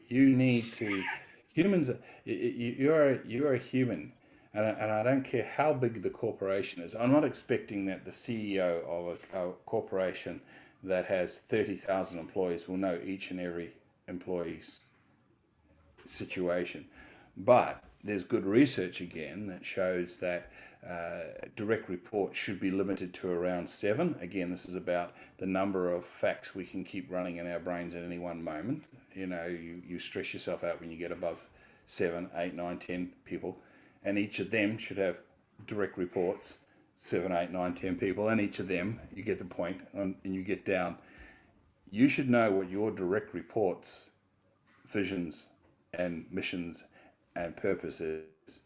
Speaker 1: you need to, humans, you're a human. And I don't care how big the corporation is. I'm not expecting that the CEO of a corporation that has 30,000 employees will know each and every employee's situation. But there's good research again that shows that direct reports should be limited to around 7. Again, this is about the number of facts we can keep running in our brains at any one moment. You stress yourself out when you get above 7, 8, 9, 10 people. And each of them should have direct reports, 7, 8, 9, 10 people, and each of them, you get the point, and you get down. You should know what your direct reports, visions, and missions and purposes.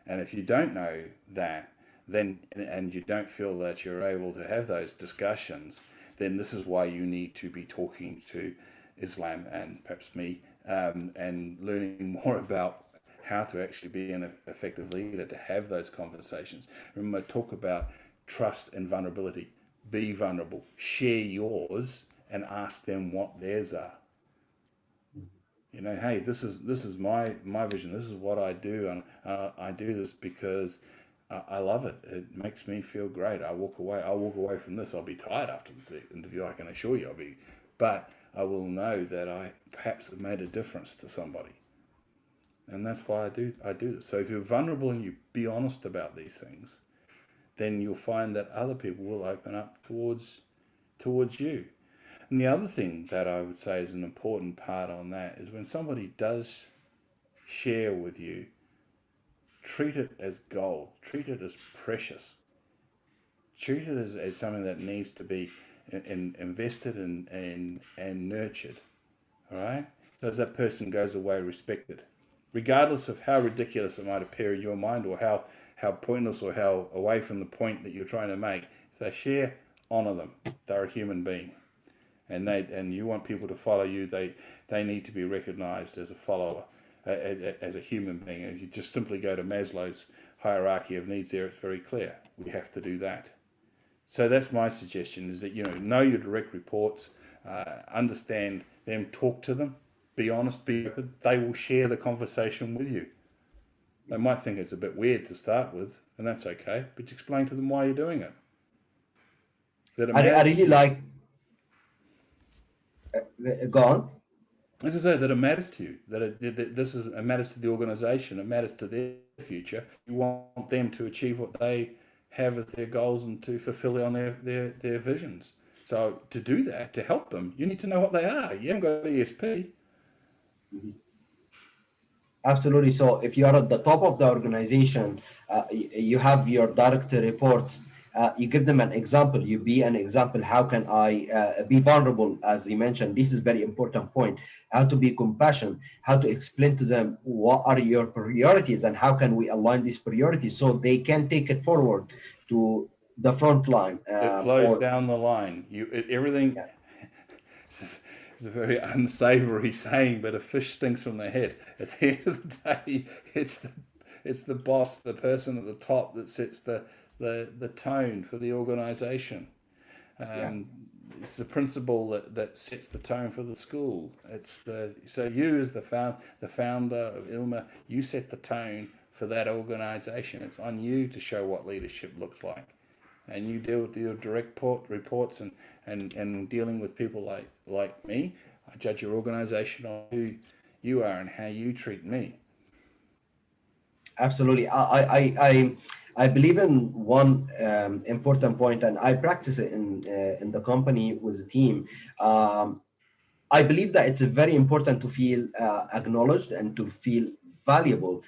Speaker 1: And if you don't know that, then and you don't feel that you're able to have those discussions, then this is why you need to be talking to Islam and perhaps me, and learning more about how to actually be an effective leader, to have those conversations. Remember, talk about trust and vulnerability. Be vulnerable. Share yours and ask them what theirs are. Hey, this is my vision. This is what I do, and I do this because I love it. It makes me feel great. I'll walk away from this. I'll be tired after this interview, I can assure you I'll be, but I will know that I perhaps have made a difference to somebody. And that's why I do this. So if you're vulnerable and you be honest about these things, then you'll find that other people will open up towards you. And the other thing that I would say is an important part on that is when somebody does share with you, treat it as gold, treat it as precious, treat it as something that needs to be invested in and nurtured. All right? So as that person goes away respected, regardless of how ridiculous it might appear in your mind, or how how pointless or how away from the point that you're trying to make. If they share, honor them. They're a human being, and you want people to follow you. They need to be recognized as a follower, as a human being. If you just simply go to Maslow's hierarchy of needs, there it's very clear. We have to do that. So that's my suggestion: is that know your direct reports, understand them, talk to them, be honest, be open. They will share the conversation with you. They might think it's a bit weird to start with, and that's okay, but you explain to them why you're doing it.
Speaker 2: I really like. Go on.
Speaker 1: As I say, that it matters to you, that it matters to the organization, it matters to their future. You want them to achieve what they have as their goals and to fulfill on their visions. So to do that, to help them, you need to know what they are. You haven't got ESP.
Speaker 2: Mm-hmm. Absolutely. So if you are at the top of the organization, you have your direct reports. You give them an example. You be an example. How can I be vulnerable? As you mentioned, this is a very important point. How to be compassionate. How to explain to them what are your priorities and how can we align these priorities so they can take it forward to the front line.
Speaker 1: It flows down the line. Everything. Yeah. It's a very unsavory saying, but a fish stinks from the head. At the end of the day, it's the boss, the person at the top that sets the tone for the organization. It's the principal that sets the tone for the school. So you as the founder of ILMA, you set the tone for that organization. It's on you to show what leadership looks like. And you deal with your direct reports and dealing with people like me. I judge your organization on who you are and how you treat me.
Speaker 2: Absolutely. I believe in one important point, and I practice it in the company with the team. I believe that it's very important to feel acknowledged and to feel valuable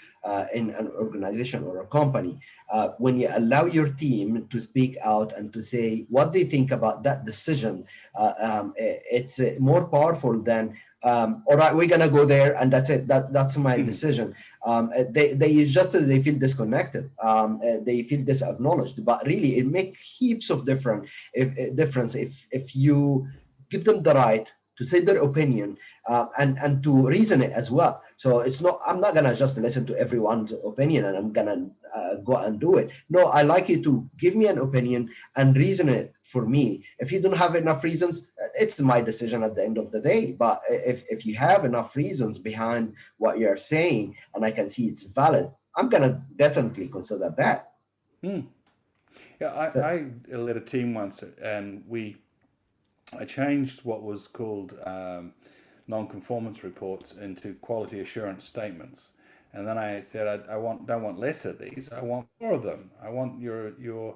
Speaker 2: in an organization or a company. When you allow your team to speak out and to say what they think about that decision, it's more powerful than all right, we're gonna go there and that's it. That's my decision. They feel disconnected. They feel disacknowledged. But really, it makes heaps of difference if you give them the right to say their opinion and to reason it as well. So I'm not gonna just listen to everyone's opinion and I'm gonna go and do it. No, I like you to give me an opinion and reason it for me. If you don't have enough reasons, it's my decision at the end of the day. But if you have enough reasons behind what you're saying and I can see it's valid, I'm gonna definitely consider that.
Speaker 1: Yeah, I led a team once and I changed what was called non-conformance reports into quality assurance statements, and then I said don't want less of these. I want more of them. I want your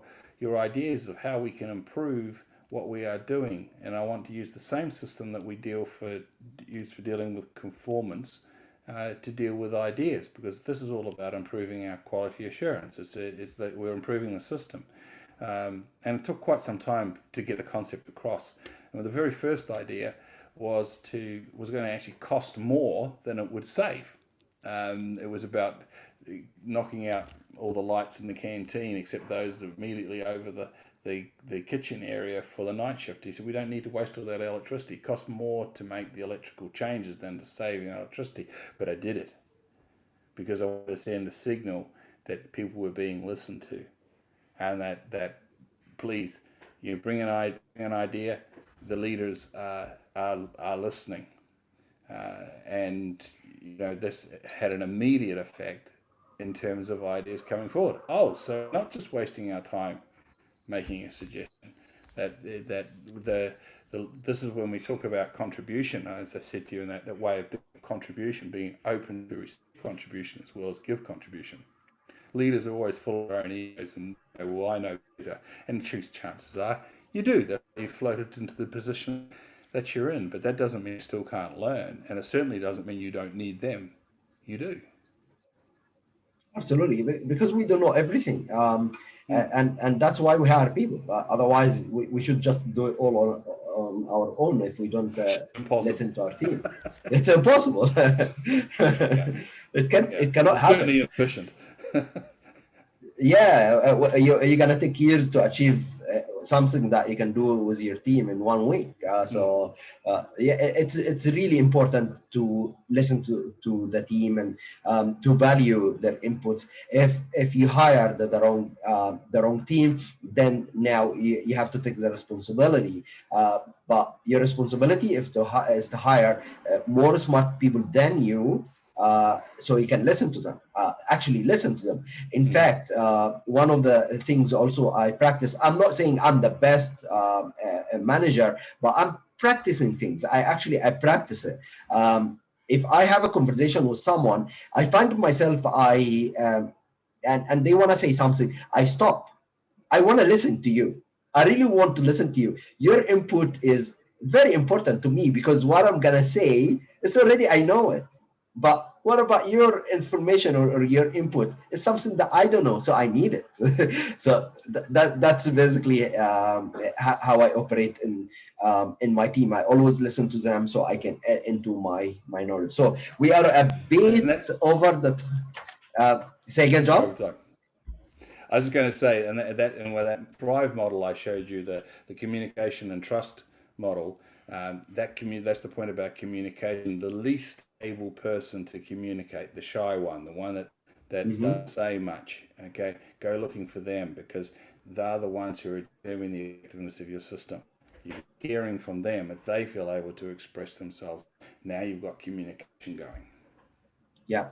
Speaker 1: ideas of how we can improve what we are doing, and I want to use the same system that we use for dealing with conformance to deal with ideas, because this is all about improving our quality assurance. It's that we're improving the system. And it took quite some time to get the concept across. And the very first idea was going to actually cost more than it would save. It was about knocking out all the lights in the canteen except those immediately over the kitchen area for the night shift. He said, we don't need to waste all that electricity. It costs more to make the electrical changes than to save electricity. But I did it because I wanted to send a signal that people were being listened to. And that please, you bring an idea, the leaders are listening, and this had an immediate effect in terms of ideas coming forward. So not just wasting our time making a suggestion. This is when we talk about contribution, as I said to you, in that way of contribution, being open to receive contribution as well as give contribution. Leaders are always full of their own egos and well, I know better. And chances are you do. That you floated into the position that you're in, but that doesn't mean you still can't learn, and it certainly doesn't mean you don't need them. You do.
Speaker 2: Absolutely, because we don't know everything, and that's why we hire people. Otherwise, we should just do it all on our own if we don't listen to our team. It's impossible. It cannot happen.
Speaker 1: Certainly inefficient.
Speaker 2: you're gonna take years to achieve something that you can do with your team in 1 week. It's really important to listen to the team and to value their inputs. If you hire the wrong team, then now you have to take the responsibility. But your responsibility is to hire more smart people than you, so you can listen to them, actually listen to them. In fact, one of the things also I practice, I'm not saying I'm the best manager, but I'm practicing things. I practice it. If I have a conversation with someone, I find myself, and they want to say something, I stop. I want to listen to you. I really want to listen to you. Your input is very important to me, because what I'm going to say, it's already, I know it. But what about your information or your input? It's something that I don't know, so I need it. So that's basically how I operate in my team. I always listen to them so I can add into my knowledge. So we are a bit over the. Say again, John.
Speaker 1: I was just going to say, and that Thrive model I showed you, the communication and trust model, that's the point about communication. The least able person to communicate, the shy one, the one that doesn't say much. Okay, go looking for them, because they're the ones who are determining the effectiveness of your system. You're hearing from them. If they feel able to express themselves, now you've got communication going.
Speaker 2: Yeah.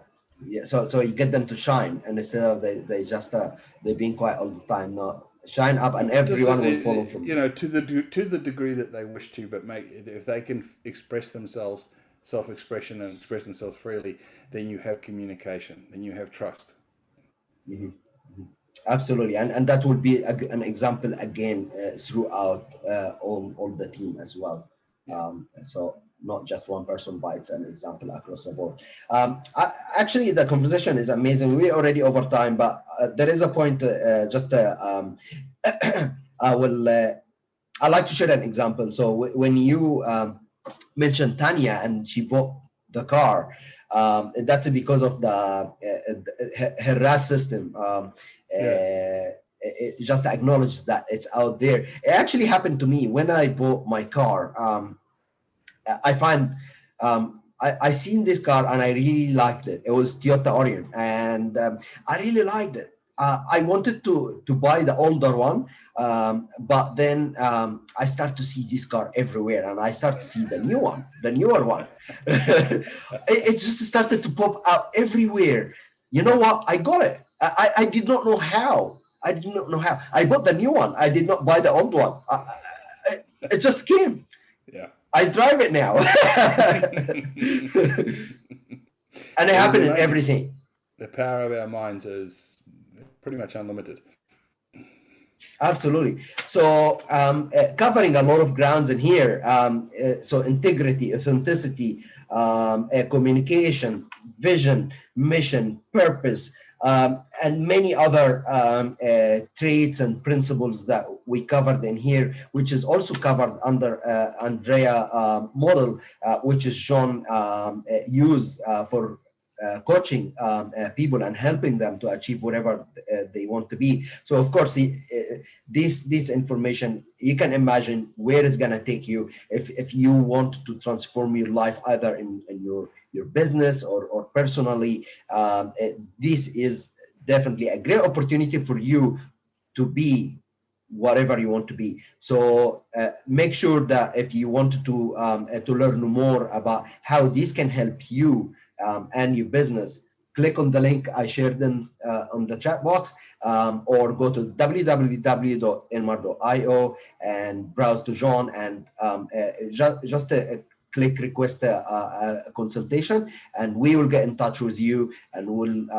Speaker 2: So you get them to shine, and instead of they've been quiet all the time. No, shine up, and everyone will follow from
Speaker 1: to the degree that they wish to, but if they can express themselves, self-expression, and express themselves freely, then you have communication, then you have trust.
Speaker 2: Absolutely, and that will be an example again throughout all the team as well. So not just one person, but it's an example across the board. Actually, the conversation is amazing. We're already over time, but there is a point. I'd like to share an example. So when you mentioned Tanya and she bought the car, that's because of her RAS system. It just acknowledged that it's out there. It actually happened to me when I bought my car. I find I seen this car and I really liked it. It was Toyota Orion, and I really liked it. I wanted to buy the older one, but then I start to see this car everywhere, and I start to see the newer one. It just started to pop out everywhere. You know what? I got it. I did not know how. I bought the new one. I did not buy the old one. It just came.
Speaker 1: Yeah.
Speaker 2: I drive it now. And it happened in everything.
Speaker 1: The power of our minds is pretty much unlimited.
Speaker 2: Absolutely. So covering a lot of grounds in here. So integrity, authenticity, communication, vision, mission, purpose, and many other traits and principles that we covered in here, which is also covered under Andrea model, which is John used for coaching people and helping them to achieve whatever they want to be. So of course, this information, you can imagine where it's going to take you if you want to transform your life, either in your business or personally. This is definitely a great opportunity for you to be whatever you want to be. So make sure that if you want to learn more about how this can help you and your business, click on the link I shared on the chat box, or go to www.enmar.io and browse to John, and just click request a consultation, and we will get in touch with you, and we'll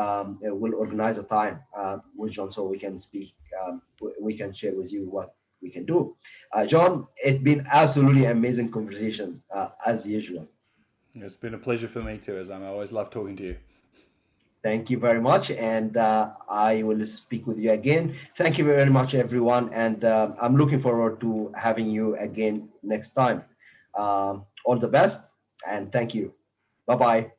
Speaker 2: organize a time with John so we can speak. We can share with you what we can do. John, it's been absolutely amazing conversation as usual.
Speaker 1: It's been a pleasure for me too, as I always love talking to you.
Speaker 2: Thank you very much, and I will speak with you again. Thank you very much, everyone, and I'm looking forward to having you again next time. All the best, and thank you. Bye-bye.